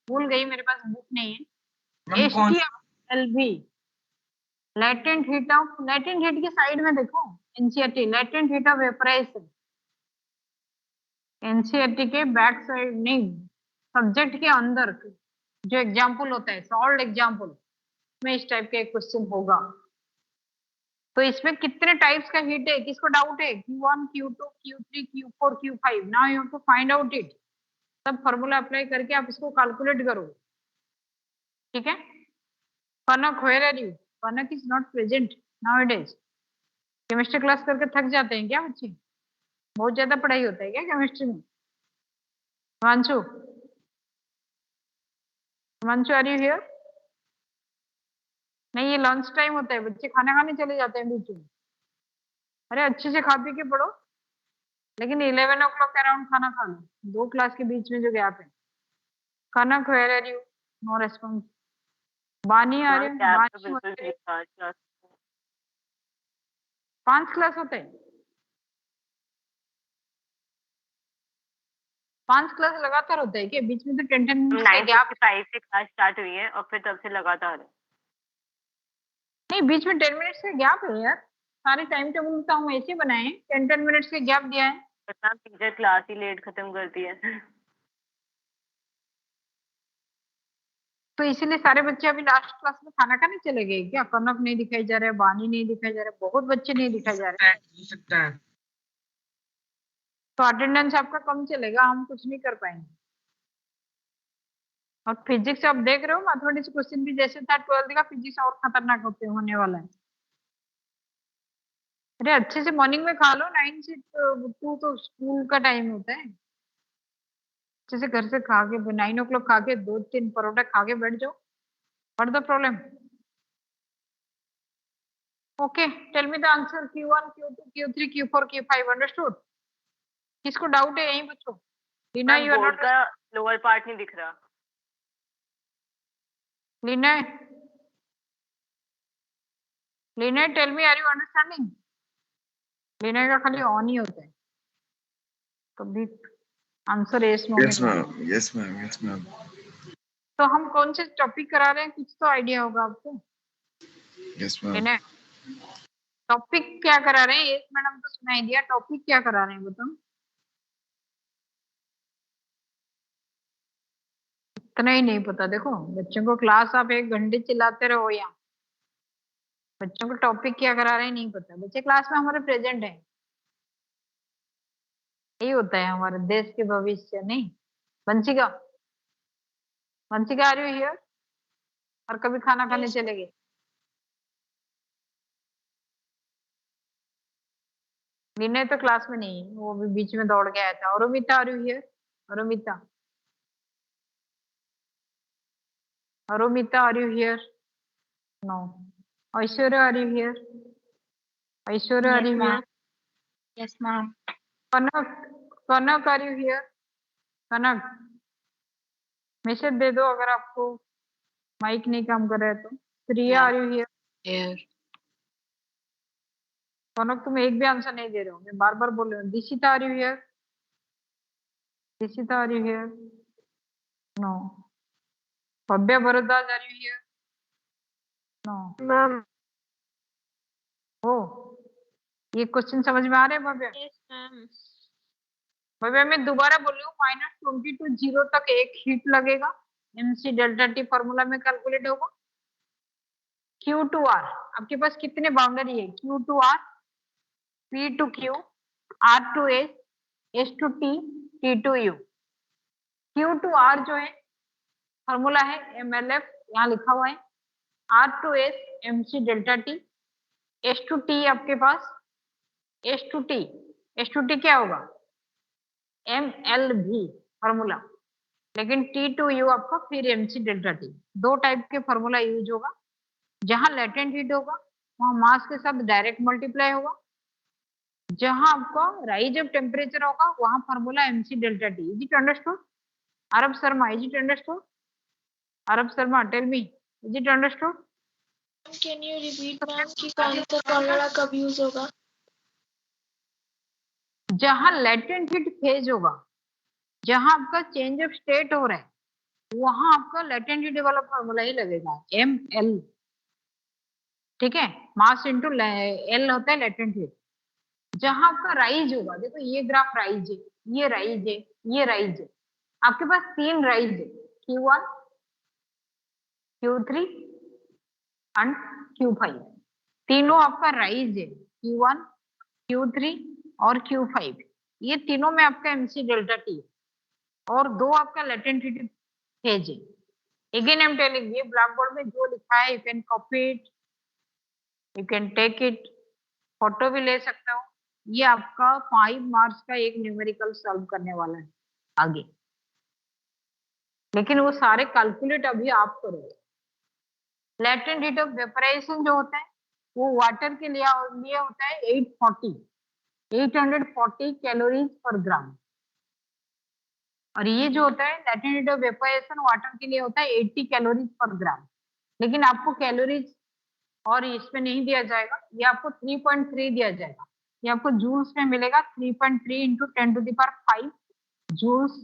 भूल गई मेरे पास बुक नहीं है, मैम कौन HTLV latent heat of, latent heat की साइड में देखो NCERT, latent heat of vaporisation, NCERT के बैक साइड नहीं, सब्जेक्ट के अंदर जो एग्जाम्पल होता है सॉल्व एग्जाम्पल में इस टाइप का एक क्वेश्चन होगा। तो इसमें कितने टाइप्स का हीट है, किसको डाउट है, Q1 Q2 Q3 Q4 Q5, now you have to find out it, सब फॉर्मूला अप्लाई करके आप इसको कैलकुलेट करो, ठीक है। Kanak where are you, Kanak is not present nowadays, chemistry class करके थक जाते हैं क्या बच्चे, बहुत ज्यादा पढ़ाई होता है क्या केमिस्ट्री में, Himanshu, Himanshu are you here, नहीं ये लंच टाइम होता है, बच्चे खाना खाने चले जाते हैं बीच में, अरे अच्छे से खा पी के पढ़ो, लेकिन 11 o'clock अराउंड खाना खा लो, 2 क्लास के बीच में जो गैप है। Kanak where are you, no response, Bani आ रहे मैम कैब तो हैं, बिल्कुल ठीक था क्लास। 5 क्लास होते हैं, 5 क्लास लगातार होता है क्या, बीच में तो 10 मिनट का गैप, 9:55 से क्लास स्टार्ट हुई है और फिर तब से लगातार है। नहीं बीच में 10 मिनट्स का गैप है यार, सारे टाइम टेबल तो हम ऐसे बनाए हैं, 10 मिनट्स का गैप दिया है, मैम टीचर क्लास ही लेट खत्म करती है। तो इसीलिए सारे बच्चे अभी लास्ट क्लास में खाना खाने चले गए क्या, कनक नहीं दिखाई जा रहा है, बानी नहीं दिखाई जा रहा है, बहुत बच्चे नहीं दिखाई जा रहे हैं, हो सकता है, तो अटेंडेंस आपका कम चलेगा, हम कुछ नहीं कर पाएंगे। और फिजिक्स आप देख रहे हो, मैथमेटिक्स क्वेश्चन भी जैसे था 12th का, फिजिक्स और खतरनाक होने वाला है। अरे अच्छे से मॉर्निंग में खा लो, 9 से 2 तो स्कूल का टाइम होता है, अच्छे से घर से खा के 9 o'clock खा के 2-3 परोठा खा के बैठ जाओ, what the problem. Okay tell me the answer, Q1 Q2 Q3 Q4 Q5, understood. किसको डाउट है यहीं बच्चों, Leena ma'am you are board not, का लोअर पार्ट नहीं दिख रहा। Leena, Leena tell me are you understanding, Leena का खाली ऑन ही होता है, कभी answer yes no Yes, ma'am. Yes, ma'am. Yes, ma'am. तो हम कौन से टॉपिक करा रहे हैं, कुछ तो आइडिया होगा आपको, Yes, ma'am. लीना टॉपिक क्या करा रहे हैं, यस मैडम तो सुनाई दिया, टॉपिक क्या करा रहे हैं बताओ, इतना ही नहीं पता। देखो बच्चों को क्लास आप 1 घंटे चिल्लाते रहो, यहाँ बच्चों को टॉपिक क्या करा रहे हैं नहीं पता, बच्चे क्लास में हमारे प्रेजेंट हैं, यही होता है हमारे देश के भविष्य, नहीं। वंशिका, वंशिका आ रही हियर, और कभी खाना खाने चले गए, विनय तो क्लास में नहीं है, वो भी बीच में दौड़ के आया था। Arumita are you here? Arumita, Arumita are you here? No. Aishwarya are you here? Aishwarya are you here? Yes, ma'am. Kanak, Kanak are you here? Kanak, message दे दो अगर आपको माइक नहीं काम कर रहा है तो। प्रिया आर यू हियर? Here. कनक तुम एक भी आंसर नहीं दे रहे हो, मैं बार बार बोल रही हूँ। Dishita are you here? Dishita are you here? No. Bhavya Bhardwaj are you here? No. Ma'am. हो, ये क्वेश्चन समझ में आ रहे हैं भव्या? Yes, ma'am. भव्या मैं दोबारा बोल रही हूँ, -20 to 0 तक एक हीट लगेगा, mc डेल्टा टी फॉर्मूला में कैलकुलेट होगा। Q to R, आपके पास कितने बाउंड्री है? Q to R, P to Q, R to S, S to T, T to U। Q to R जो है फॉर्मूला है MLF, यहाँ लिखा हुआ है। R to S mc delta T, S to T आपके पास S to T क्या होगा? MLV फॉर्मूला, लेकिन T to U आपका फिर mc डेल्टा टी। दो टाइप के फॉर्मूला यूज होगा। जहां लेटेंट हीट होगा वहां मास के साथ डायरेक्ट मल्टीप्लाई होगा। जहां आपका राइज ऑफ टेम्परेचर होगा वहां formula mc delta T. Is it understood? Arab Sharma, is it understood? Arab Sharma, tell me, is it understood? Can you repeat, ma'am, कि कौन सा फॉर्मूला कब यूज होगा? जहां लेटेंट हीट फेज होगा, जहां आपका चेंज ऑफ स्टेट हो रहा है, वहां आपका लेटेंट हीट वाला फॉर्मूला ही लगेगा, ML। ठीक है, मास इंटू L होता है लेटेंट हीट। जहां आपका राइज होगा, देखो ये ग्राफ राइज है, ये राइज है, ये राइज है, आपके पास 3 राइज है, Q1, Q3 एंड Q5। तीनों आपका राइज है, Q1, Q3 और Q5। ये तीनों में आपका mc डेल्टा टी और 2 आपका लेटेंट हीट फेज है। अगेन आई एम टेलिंग, ये ब्लैक बोर्ड में जो लिखा है you can copy it, you can take it, photo भी ले सकते हो। ये आपका 5 मार्क्स का एक न्यूमेरिकल सॉल्व करने वाला है आगे, लेकिन वो सारे कैलकुलेट अभी आप करोगे। लेटेंट हीट ऑफ वेपराइजेशन जो होता है वो वाटर के लिए होता है 840 कैलोरीज पर ग्राम, और ये जो होता है latent heat of vaporisation water के लिए होता है 80 कैलोरीज पर ग्राम। लेकिन आपको कैलोरीज और इसमें नहीं दिया जाएगा, ये आपको 3.3 दिया जाएगा। ये आपको जूल्स में मिलेगा, 3.3 इंटू 10⁵ जूल्स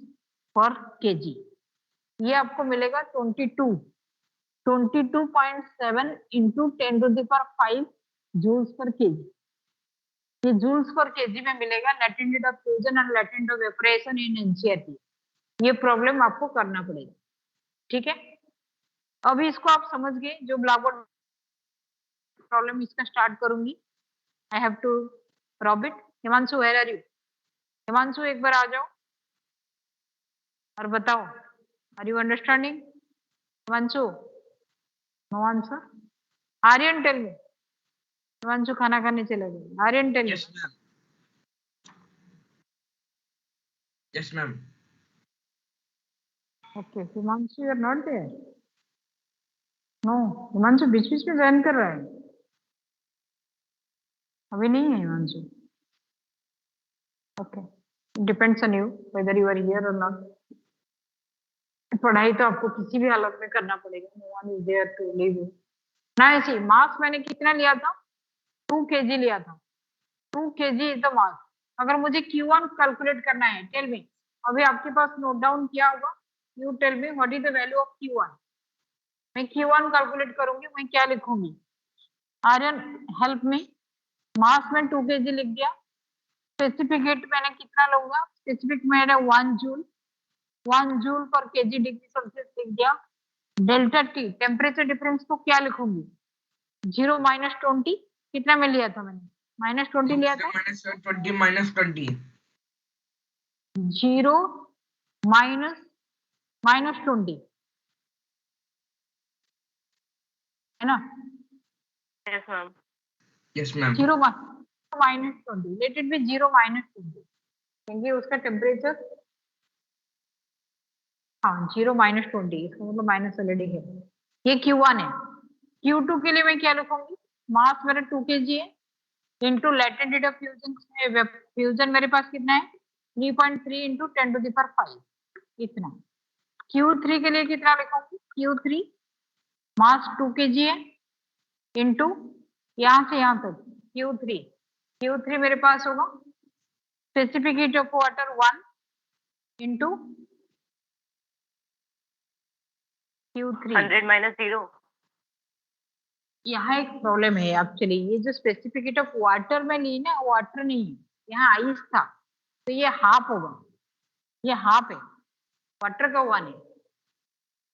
पर केजी। ये आपको मिलेगा 22.7 इंटू 10⁵ जूल्स पर केजी। ये जूल्स पर केजी में मिलेगा latent heat of fusion and latent of vaporisation in NCERT. ये प्रॉब्लम आपको करना पड़ेगा, ठीक है। अभी इसको आप समझ गए, जो ब्लैक बोर्ड प्रॉब्लम इसका स्टार्ट करूंगी। I have to rub it. Himanshu, where are you? Himanshu एक बार आ जाओ और बताओ, are you understanding? Himanshu, no answer. Aryan tell me. Himanshu खाना खाने चले गए। Aryan tell me. Yes, ma'am. Yes, ma'am. Okay, Himanshu you are not there. No, Himanshu बीच बीच में ज्वाइन कर रहा है, अभी नहीं है Himanshu. Okay, depends on you whether you are here और नॉट। पढ़ाई तो आपको किसी भी हालत में करना पड़ेगा, no one is there to leave you. ना ऐसी मास मैंने कितना लिया था? 2 kg लिया था। 2 kg इज द मास। अगर मुझे Q1 कैलकुलेट करना है, टेल मी, अभी आपके पास नोट डाउन किया होगा, you tell me what is the value of Q1। मैं Q1 कैलकुलेट करूंगी, मैं क्या लिखूंगी? Aryan help me. मास में 2 kg लिख दिया, स्पेसिफिक हीट मैंने कितना लूंगा? स्पेसिफिक मैंने 1 जूल पर केजी डिग्री सेल्सियस लिख दिया। डेल्टा टी टेम्परेचर डिफरेंस को क्या लिखूंगी? 0 - 20 कितना में लिया था मैंने? -20 लिया था। -20 -20 0 -20 है ना? Yes, ma'am. Yes, ma'am. 0 -20, let it be 0 -20, क्योंकि उसका टेम्परेचर हाँ 0 -20, इसका मतलब माइनस ऑलरेडी है। ये Q1 है। Q2 के लिए मैं क्या लिखूंगी, मास मेरा 2 kg है into latent heat of fusion, fusion मेरे पास कितना है 3.3 इंटू 10⁵ इतना। Q3 के लिए कितना लिखूंगी, Q3 मास 2 kg है इंटू यहाँ से यहाँ तक Q3 मेरे पास होगा specific heat of water 1 into Q3। 100 - 0। यहाँ एक प्रॉब्लम है एक्चुअली, ये जो स्पेसिफिक हीट ऑफ वाटर में ली ना, वाटर नहीं है, यहाँ आइस था, तो ये हाफ होगा, ये हाफ है, वाटर का 1 है,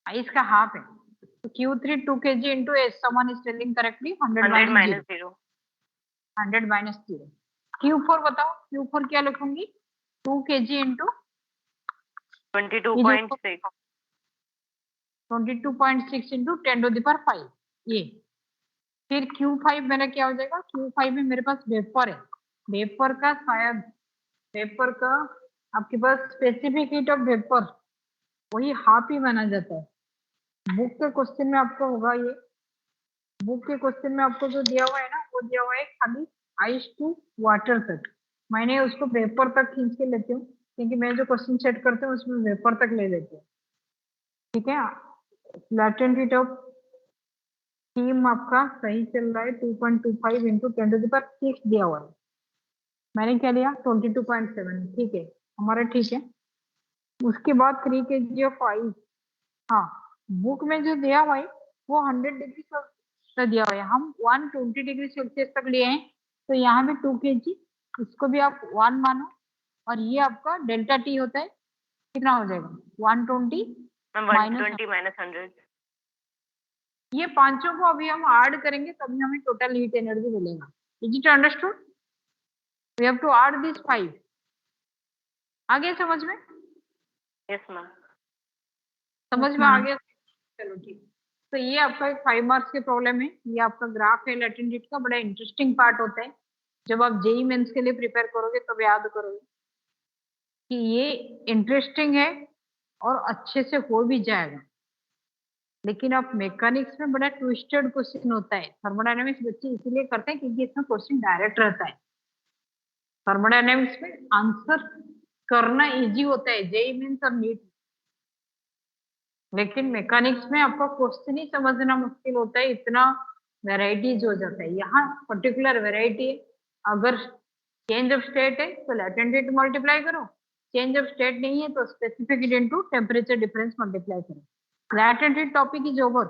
आइस का हाफ है, तो Q3 2 kg into S, someone is telling correctly 100 - 0। 100 - 0। Q4 बताओ, Q4 क्या लिखूंगी, 2 kg इंटू 22.6। 22.6 इंटू 10⁵ ये। फिर Q5 मेरा क्या हो जाएगा, Q5 में मेरे पास वेपर है, वेपर का शायद, वेपर का आपके पास स्पेसिफिक हीट ऑफ वेपर वही हाफ ही माना जाता है। बुक के क्वेश्चन में आपको होगा ये, बुक के क्वेश्चन में आपको जो दिया हुआ है ना, वो दिया हुआ है खाली आइस टू वाटर तक, मैंने उसको वेपर तक खींच के लेती हूँ, क्योंकि मैं जो क्वेश्चन सेट करती हूँ उसमें वेपर तक ले लेती हूँ, ठीक है। लैटेंट हीट ऑफ स्टीम आपका सही चल रहा है 2.25 इंटू 10⁶ दिया हुआ है, मैंने क्या लिया 22.7, ठीक है हमारा, ठीक है। उसके बाद 3 kg ऑफ आइस, हाँ बुक में जो दिया हुआ है वो 100 डिग्री तक दिया हुआ है, हम 120 डिग्री सेल्सियस तक लिए हैं, तो यहाँ भी 2 kg, इसको भी आप 1 मानो, और ये आपका डेल्टा टी होता है, कितना हो जाएगा 120 120 - 100। ये पांचों को अभी हम ऐड करेंगे तभी हमें टोटल हीट एनर्जी मिलेगा। Is it understood? We have to add this 5। आगे समझ में? Yes ma'am. समझ में आ गया? चलो ठीक। तो ये आपका एक 5 मार्क्स के प्रॉब्लम है, ये आपका ग्राफ है लैटेंट हीट का, बड़ा इंटरेस्टिंग पार्ट होता है, जब आप जेईई मेंस के लिए प्रिपेयर करोगे तब याद करोगे कि ये इंटरेस्टिंग है और अच्छे से हो भी जाएगा, लेकिन आप मैकेनिक्स में बड़ा ट्विस्टेड क्वेश्चन होता है। थर्मोडायनेमिक्स बच्चे इसीलिए करते हैं क्योंकि इसमें क्वेश्चन डायरेक्ट रहता है। थर्मोडायनेमिक्स में आंसर करना इजी होता है जेईई मेंस और नीट, लेकिन मैकेनिक्स में आपका क्वेश्चन ही समझना मुश्किल होता है, इतना वेराइटीज हो जाता है। यहाँ पर्टिकुलर वेराइटी है, अगर चेंज ऑफ स्टेट है तो लैटेंट हीट मल्टीप्लाई करो, चेंज ऑफ स्टेट नहीं है तो specific heat into temperature difference multiply करो। Latent heat topic is over,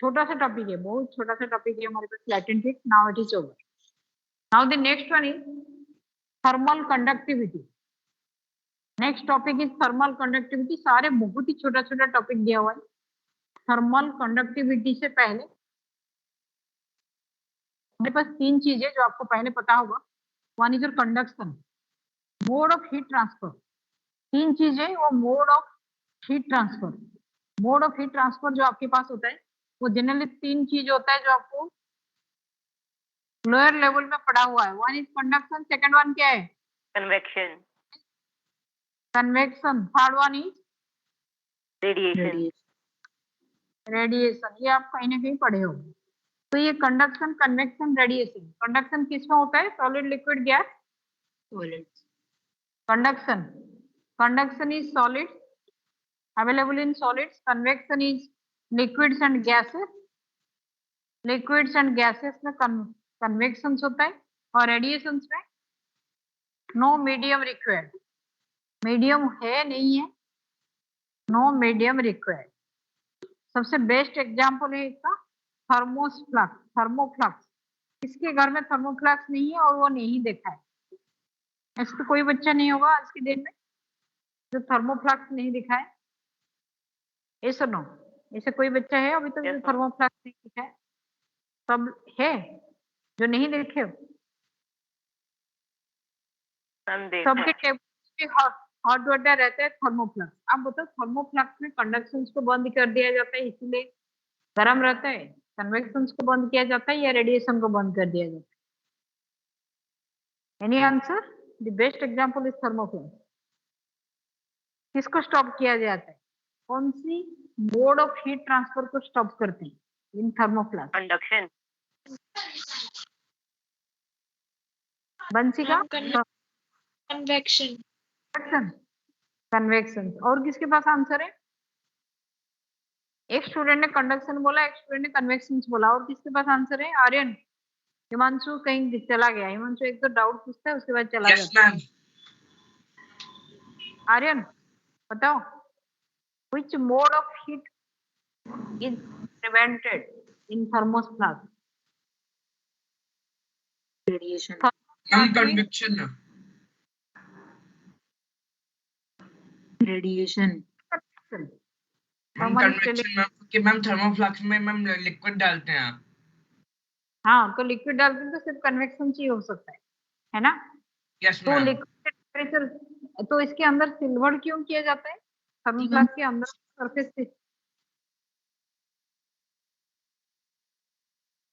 छोटा सा टॉपिक है, बहुत छोटा सा टॉपिक है हमारे पास latent heat, now it is over. Now the next one is thermal conductivity. Next topic is thermal conductivity. सारे बहुत ही छोटा छोटा टॉपिक दिया हुआ है। थर्मल कंडक्टिविटी से पहले हमारे पास 3 चीजें जो आपको पहले पता होगा। One is your conduction, mode of heat transfer. 3 चीजें, वो mode of heat transfer, mode of heat transfer जो आपके पास होता है वो जनरली 3 चीज होता है जो आपको लोअर लेवल में पढ़ा हुआ है। One is conduction, second one क्या है convection, convection, third one is radiation. Radiation. ये आप कहीं ना कहीं पढ़े हो। तो ये कंडक्शन, कन्वेक्शन, रेडिएशन। कंडक्शन किसमें होता है, solid liquid gas. Conduction, conduction is solid available in solids, convection is liquids and gases, liquids and gases में convections होता है, और radiations में no medium required, medium है नहीं है, no medium required। सबसे बेस्ट एग्जांपल है इसका थर्मोफ्लक्स, थर्मोफ्लक्स। किसके घर में थर्मोफ्लक्स नहीं है और वो नहीं देखा है? ऐसे तो कोई बच्चा नहीं होगा आज के दिन में जो थर्मोफ्लक्स नहीं दिखा है। ऐसा नो, ऐसे कोई बच्चा है अभी तक जो थर्मोफ्लक्स नहीं दिखा है? सब है जो नहीं देखे हो? सबके टेबल पे हॉट वाटर रहता है थर्मोफ्लक्स। अब बताओ थर्मोफ्लक्स में कंडक्शन को बंद कर दिया जाता है इसीलिए गर्म रहता है, कन्वेक्शन को बंद किया जाता है, या रेडिएशन को बंद कर दिया जाता है? Any answer? The best example is thermoflask. किसको स्टॉप किया जाता है? कौन सी मोड ऑफ हीट ट्रांसफर को स्टॉप करते हैं इन थर्मोफ्लास्क? Conduction. बंसी का कन्वेक्शन. कन्वेक्शन. और किसके पास आंसर है? एक स्टूडेंट ने कंडक्शन बोला, एक स्टूडेंट ने कन्वेक्शन बोला. और किसके पास आंसर है? आर्यन. हिमांशु कहीं चला गया. हिमांशु एक तो डाउट पूछता है, उसके बाद चला यस जाता है. मैम. आर्यन बताओ, which mode of heat is prevented in thermoflask? Radiation. Ma'am convection. Radiation. Ma'am convection ma'am, क्योंकि मैम थर्मोफ्लास्क में मैम लिक्विड डालते हैं. हाँ, तो लिक्विड डालते हैं तो सिर्फ कन्वेक्शन ही हो सकता है ना? यस तो मैम. लिक्विड टेम्परेचर, तो इसके अंदर सिल्वर क्यों किया जाता है? थर्मोफ्लास्क के अंदर सरफेस से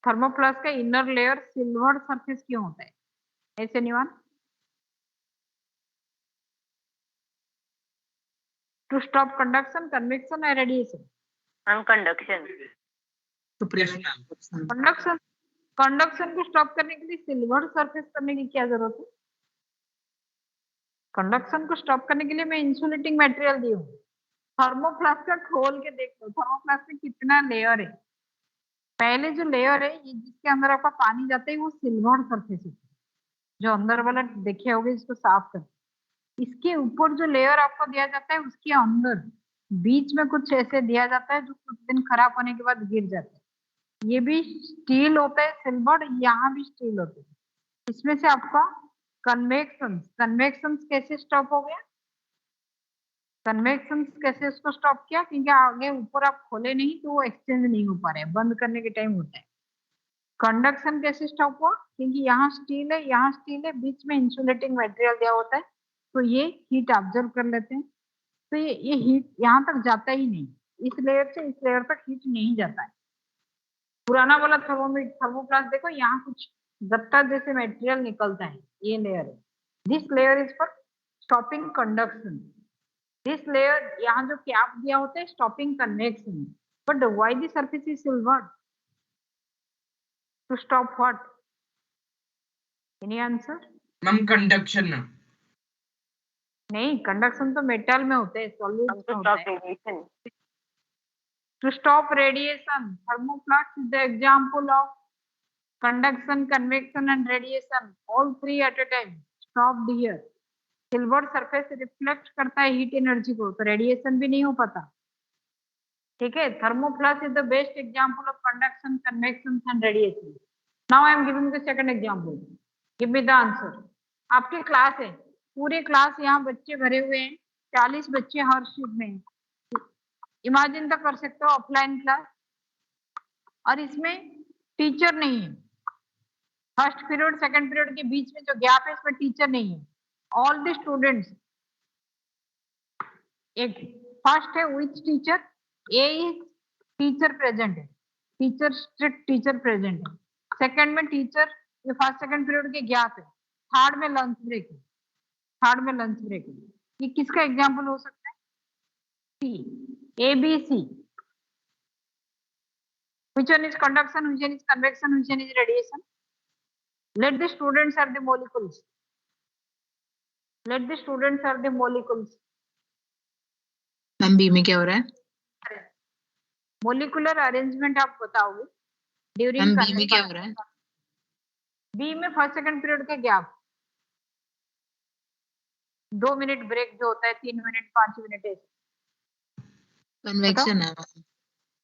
थर्मोफ्लास्क का इनर लेयर सिल्वर सरफेस क्यों होता है? ऐसे निवान. टू स्टॉप कंडक्शन, कन्वेक्शन और radiation. Ma'am, conduction. To yes prevent. Ma'am. Conduction को स्टॉप करने के लिए सिल्वर सरफेस करने की क्या जरूरत है? कंडक्शन को स्टॉप करने के लिए मैं इंसुलेटिंग मटेरियल दी हूँ. थर्मोफ्लास्क का खोल के देख लो, थर्मोफ्लास्क में कितना लेयर है. पहले जो लेयर है, ये जिसके अंदर आपका पानी जाता है, वो सिल्वर सरफेस है. जो अंदर वाला देखे होगे, इसको साफ कर. इसके ऊपर जो लेयर आपको दिया जाता है, उसके अंदर बीच में कुछ ऐसे दिया जाता है जो कुछ दिन खराब होने के बाद गिर जाता है. ये भी स्टील होता है, सिल्वर. यहाँ भी स्टील होता है. इसमें से आपका कन्वेक्शन कैसे स्टॉप हो गया? कन्वेक्शन कैसे उसको स्टॉप किया? क्योंकि आगे ऊपर आप खोले नहीं तो वो एक्सचेंज नहीं हो पा रहे, बंद करने के टाइम होता है. कंडक्शन कैसे स्टॉप हुआ? क्योंकि यहाँ स्टील है, यहाँ स्टील है, बीच में इंसुलेटिंग मटेरियल दिया होता है, तो ये हीट ऑब्जर्व कर लेते हैं. तो ये हीट यहाँ तक जाता ही नहीं. इस लेयर से इस लेयर तक हीट नहीं जाता है. पुराना वाला थर्मोप्लास्ट देखो, यहाँ कुछ गत्ता जैसे मटेरियल निकलता है. ये लेयर है. This layer is for stopping conduction. This layer, यहाँ जो कैप दिया होता है, stopping convection. But why the surface is silver? To stop what? Any answer? Ma'am conduction. नहीं, कंडक्शन तो मेटल में होते हैं, सॉलिड Ma'am, में to होता stop है. radiation. To stop radiation, thermoflask is the example of conduction, convection and radiation, all three at a time stopped here. Silver surface reflect करता है हीट एनर्जी को, तो रेडिएशन भी नहीं हो पाता. ठीक है. Thermoflask is the best example of conduction, convection and radiation. Now I am giving the second example. Give me the answer. आपकी क्लास है, पूरे क्लास यहाँ बच्चे भरे हुए हैं, 40 बच्चे हर शीट में. इमेजिन तो कर सकते हो ऑफलाइन क्लास, और इसमें टीचर नहीं है. फर्स्ट पीरियड सेकंड पीरियड के बीच में जो गैप है, इसमें टीचर नहीं है. ऑल द स्टूडेंट्स, एक फर्स्ट है which teacher, A is teacher present है, टीचर स्ट्रिक्ट टीचर प्रेजेंट है. सेकंड में टीचर, ये फर्स्ट सेकंड पीरियड के गैप है. थर्ड में लंच ब्रेक है. थर्ड में लंच ब्रेक है. ये किसका एग्जाम्पल हो सकता है? C, A, B, C. Which one is conduction? Which one is convection? Which one is radiation? Let the students are the molecules. Let the students are the molecules. Ma'am B में क्या हो रहा है? Molecular arrangement आप बताओगे during ma'am B में क्या हो रहा है? B में फर्स्ट सेकंड पीरियड का गैप, 2 मिनट ब्रेक जो होता है, 3 मिनट 5 मिनट है. कन्वेक्शन है.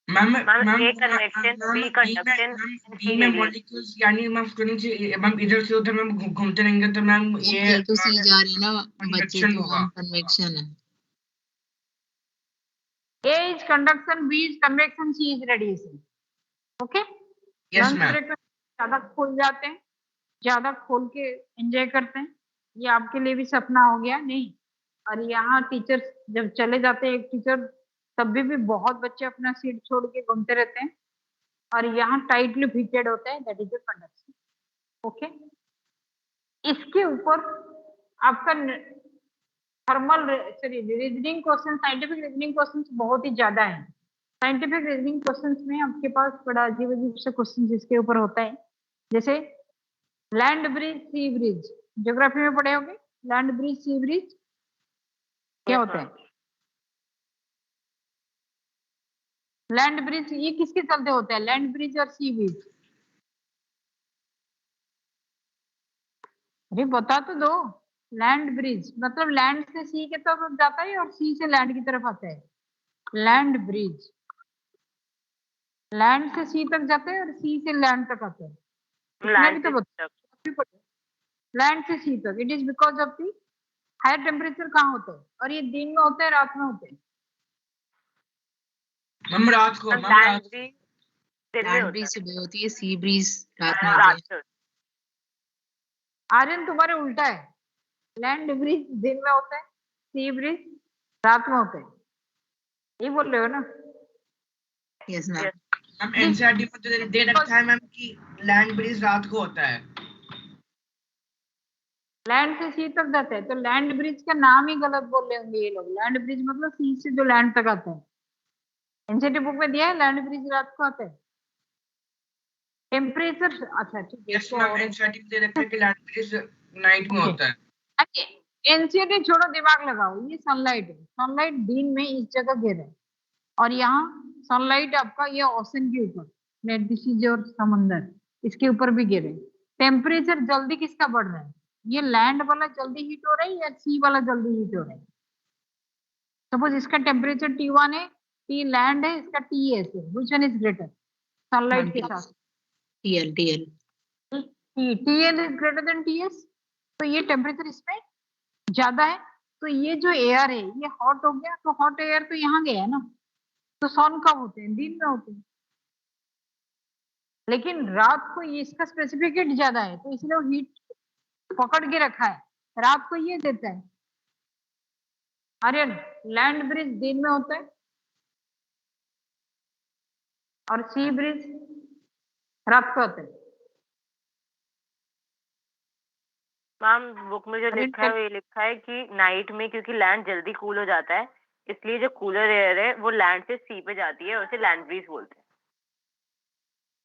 Ma'am Ma'am, A convection, B conduction, and C B में radiation. मॉलिक्यूल्स, यानी मैम स्टूडेंट्स मैम इधर से उधर मैम घूमते रहेंगे तो मैम ये तो सी जा रही है ना बच्चे, convection तो होगा. कन्वेक्शन है. A is conduction, B is convection, C is radiation. Okay? Yes lunch ma'am. Break में ज्यादा खोल जाते हैं, ज्यादा खोल के एंजॉय करते हैं. ये आपके लिए भी सपना हो गया नहीं? और यहाँ टीचर जब चले जाते हैं, एक टीचर, तब भी बहुत बच्चे अपना सीट छोड़ के घूमते रहते हैं, और यहाँ टाइटली फिटेड होता है. That is the conduction. Okay. इसके ऊपर आपका thermal reasoning question, scientific reasoning question बहुत ही ज्यादा है। साइंटिफिक रीजनिंग क्वेश्चंस में आपके पास बड़ा अजीब अजीब से क्वेश्चन इसके ऊपर होता है, जैसे लैंड ब्रिज, सी ब्रिज, ज्योग्राफी में पढ़े होंगे। लैंड ब्रिज, सी ब्रिज क्या होता है? लैंड ब्रिज ये किसके चलते होता है? लैंड ब्रिज और सी ब्रिज, अरे बता तो दो। लैंड ब्रिज मतलब लैंड से सी की तरफ जाता है और सी से लैंड की तरफ आता है। लैंड ब्रिज लैंड से सी तक जाता है और सी से लैंड तक आता है। इतना भी तो बता। लैंड से सी तक, it is because of the higher temperature कहाँ होता है, और ये दिन में होता है रात में होता है? मैम रात को, मैम लैंड रात ब्रीज दिन में लैंड होता ब्रीज है, सुबह होती है, सी ब्रीज रात में रात होती है। में होता है। आर्यन तुम्हारे उल्टा है, लैंड ब्रिज दिन में होता है, सी ब्रिज रात में होता है, ये बोल रहे हो ना? Yes ma'am. Yes. Ma'am NCERT में तो दे रखा है मैम कि लैंड ब्रिज रात को होता है। लैंड से सी तक जाता है, तो लैंड ब्रिज का नाम ही गलत बोल रहे होंगे ये लोग। लैंड ब्रिज मतलब सी से जो लैंड तक आता है। एनसीईआरटी बुक में दिया है लैंड ब्रिज रात को आता है। टेम्परेचर, अच्छा ठीक है, यस इसको मैम और एनसीईआरटी में दे रखा है कि लैंड ब्रिज नाइट में होता है। एनसीईआरटी छोड़ो, दिमाग लगाओ। ये सनलाइट है, सनलाइट दिन में इस जगह गिर है, और यहाँ सनलाइट आपका ये ओशन के ऊपर, दिस और समंदर, इसके ऊपर भी गिरे। टेम्परेचर जल्दी किसका बढ़ रहा है? ये लैंड वाला जल्दी हीट हो रहा है या सी वाला जल्दी हीट हो रहा है? सपोज इसका टेम्परेचर T1 है, T लैंड है, इसका TS है, which one is greater sunlight के साथ? TL TL TL is greater than TS, तो ये टेम्परेचर इसमें ज्यादा है। तो ये जो एयर है ये हॉट हो गया, तो हॉट एयर तो यहाँ गया ना, तो सन कब होते हैं? दिन में होते हैं। लेकिन रात को ये इसका स्पेसिफिक हीट ज्यादा है, तो इसलिए वो हीट पकड़ के रखा है, रात को ये देता है। आर्यन, लैंड ब्रिज दिन में होता है और सी ब्रिज रात को होता है। मैम बुक में जो अरे लिखा है वो ये लिखा है कि नाइट में क्योंकि लैंड जल्दी कूल हो जाता है, इसलिए जो कूलर एयर है वो लैंड से सी पे जाती है और उसे लैंड ब्रीज बोलते हैं।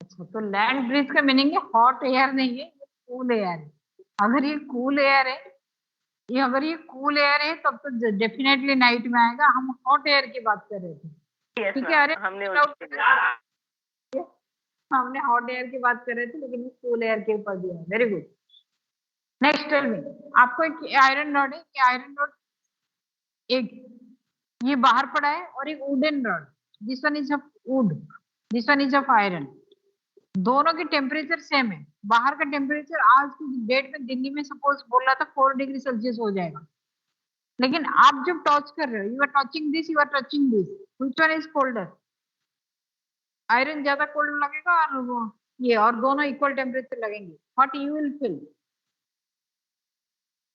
अच्छा, तो लैंड ब्रिज का मीनिंग है हॉट एयर नहीं है, ये कूल एयर है। अगर ये कूल एयर है, अगर ये कूल एयर है तब तो डेफिनेटली नाइट में आएगा। हम हॉट एयर की बात कर रहे थे, Yes, ठीक है? ma'am. अरे हमने हमने हॉट एयर की बात कर रहे थे, लेकिन कूल एयर के ऊपर दिया है। Very good. Next tell me, आपको एक आयरन रॉड है, ये आयरन रॉड एक ये बाहर पड़ा है, और एक wooden rod, this one is of would, this one is of iron. दोनों की टेम्परेचर सेम है। बाहर का टेम्परेचर आज की डेट में दिल्ली में सपोज बोल रहा था 4 डिग्री सेल्सियस हो जाएगा, लेकिन आप जब टच कर रहे हो, you are touching this, you are touching this, which one is colder? Iron ज्यादा कोल्ड लगेगा और ये, और दोनों इक्वल टेम्परेचर लगेंगे, what you will feel?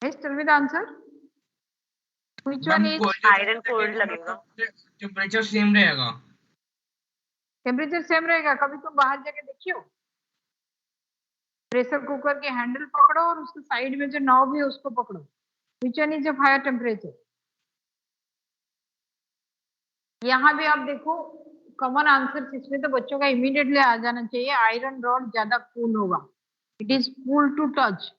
Yes, tell me the answer, which one is? Iron cold लगेगा। टेम्परेचर सेम रहेगा। Temperature same रहेगा। कभी तुम बाहर जाके देखियो, प्रेशर कुकर के हैंडल पकड़ो और उसके साइड में जो नॉब है उसको पकड़ो, which one is of higher temperature? यहाँ भी आप देखो कॉमन आंसर, इसमें तो बच्चों का इमीडिएटली आ जाना चाहिए, आयरन रॉड ज्यादा कूल होगा, it is cool to touch.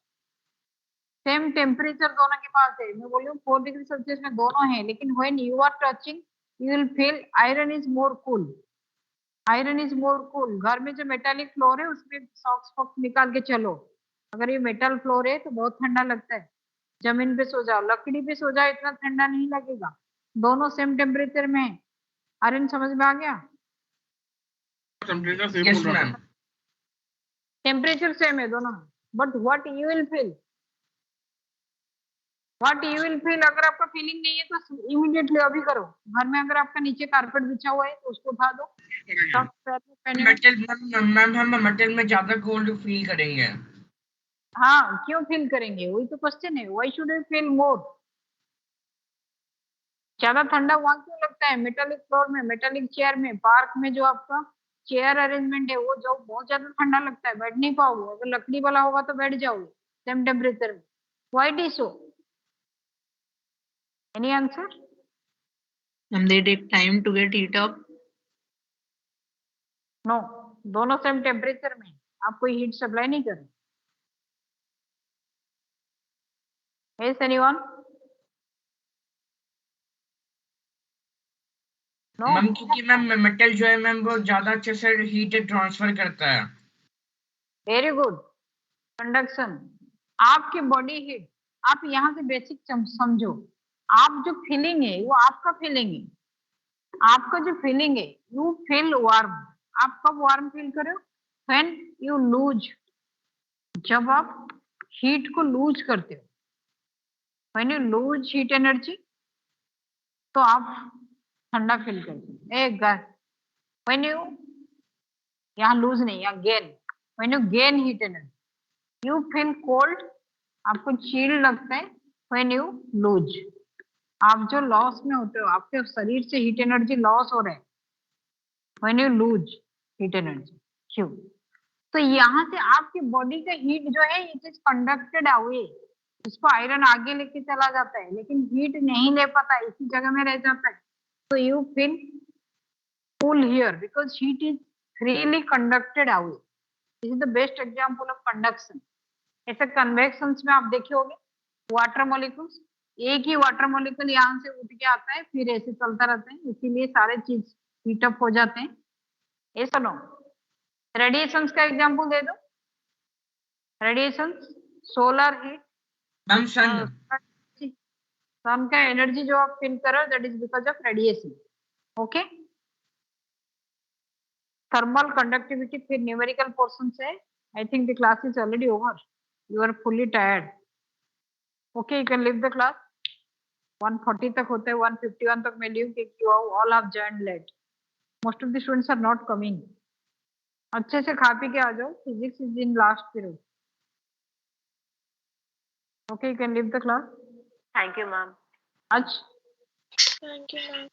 Same temperature दोनों के पास है, मैं बोल रही हूँ 4 डिग्री सेल्सियस में दोनों है, लेकिन when you are touching you will feel iron is more cool, iron is more cool. घर में जो मेटालिक फ्लोर है उसमें सॉक्स फॉक्स निकाल के चलो, अगर ये मेटल फ्लोर है तो बहुत ठंडा लगता है। जमीन पे सो जाओ, लकड़ी पे सो जाओ, इतना ठंडा नहीं लगेगा। दोनों सेम टेम्परेचर में है। आर्यन समझ में आ गया? टेम्परेचर सेम यस बोल रहा मैम। था। टेम्परेचर सेम है दोनों में, but what you will feel, what you will feel? अगर आपका फीलिंग नहीं है तो इमीडिएटली अभी करो। घर में अगर आपका नीचे कारपेट बिछा हुआ है तो उसको उठा दो, सब पैर में पहने हुए। मेटल मैम हम मेटल में ज्यादा कोल्ड फील करेंगे। हाँ, क्यों फील करेंगे? वही तो क्वेश्चन है, why should you feel more? ज्यादा ठंडा वहां क्यों लगता है? मेटालिक फ्लोर में, मेटालिक चेयर में, पार्क में जो आपका चेयर अरेंजमेंट है वो जो बहुत ज्यादा ठंडा लगता है, बैठ नहीं पाओगे। अगर लकड़ी वाला होगा तो बैठ जाओगे, same temperature. Why it is so? Any answer? Ma'am, they take time to get heat up. No, दोनों सेम टेम्परेचर में, आप कोई हीट सप्लाई नहीं कर रहे. Yes, anyone? No. मैम क्योंकि मैम मेटल जो है मैम वो ज्यादा अच्छे से हीट ट्रांसफर करता है. Very good. कंडक्शन. आपकी बॉडी हीट, आप यहाँ से बेसिक समझो. आप जो फीलिंग है वो आपका फीलिंग है. आपका जो फीलिंग है, यू फील वार्म. आप कब वार्म फील करो? When you lose. जब आप हीट को लूज करते हो, when you lose heat energy, तो आप ठंडा फील करते हो. एक व्हेन यू, यहाँ लूज नहीं, यहाँ gain. When you gain heat energy, you feel cold. आपको चिल लगता है. व्हेन यू लूज, आप जो लॉस में होते हो, आपके शरीर से हीट एनर्जी लॉस हो रहा है. When you lose heat energy. क्यों? तो यहाँ से आपकी बॉडी का हीट जो है इट इज कंडक्टेड अवे. इसको आयरन आगे लेके चला जाता है, लेकिन हीट नहीं ले पाता, इसी जगह में रह जाता है. तो you feel cool here because heat is freely conducted away. This is the best example of conduction. ऐसे कन्वेक्शंस में आप देखे होंगे वाटर मॉलिक्यूल्स, एक ही वाटर मॉलिक्यूल यहाँ से उठ के आता है, फिर ऐसे चलता रहता है, इसीलिए सारे चीज हीट अप हो जाते हैं. ये सुनो, रेडिएशंस का एग्जांपल दे दो. Radiations, solar heat. Ma'am sun. Sun का एनर्जी जो आप फील करो that is because of radiation. Okay. Thermal conductivity फिर न्यूमेरिकल पोर्शन से. I think the class is already over. You are fully tired. Okay, you can leave the class. 140 तक होते हैं, 151 तक मैं लीव कि you all have joined late. Most of the students are not coming. अच्छे से खा पी के आ जाओ. Physics is in last period. Okay, you can leave the class. Thank you, ma'am. अच्छा. Thank you, ma'am.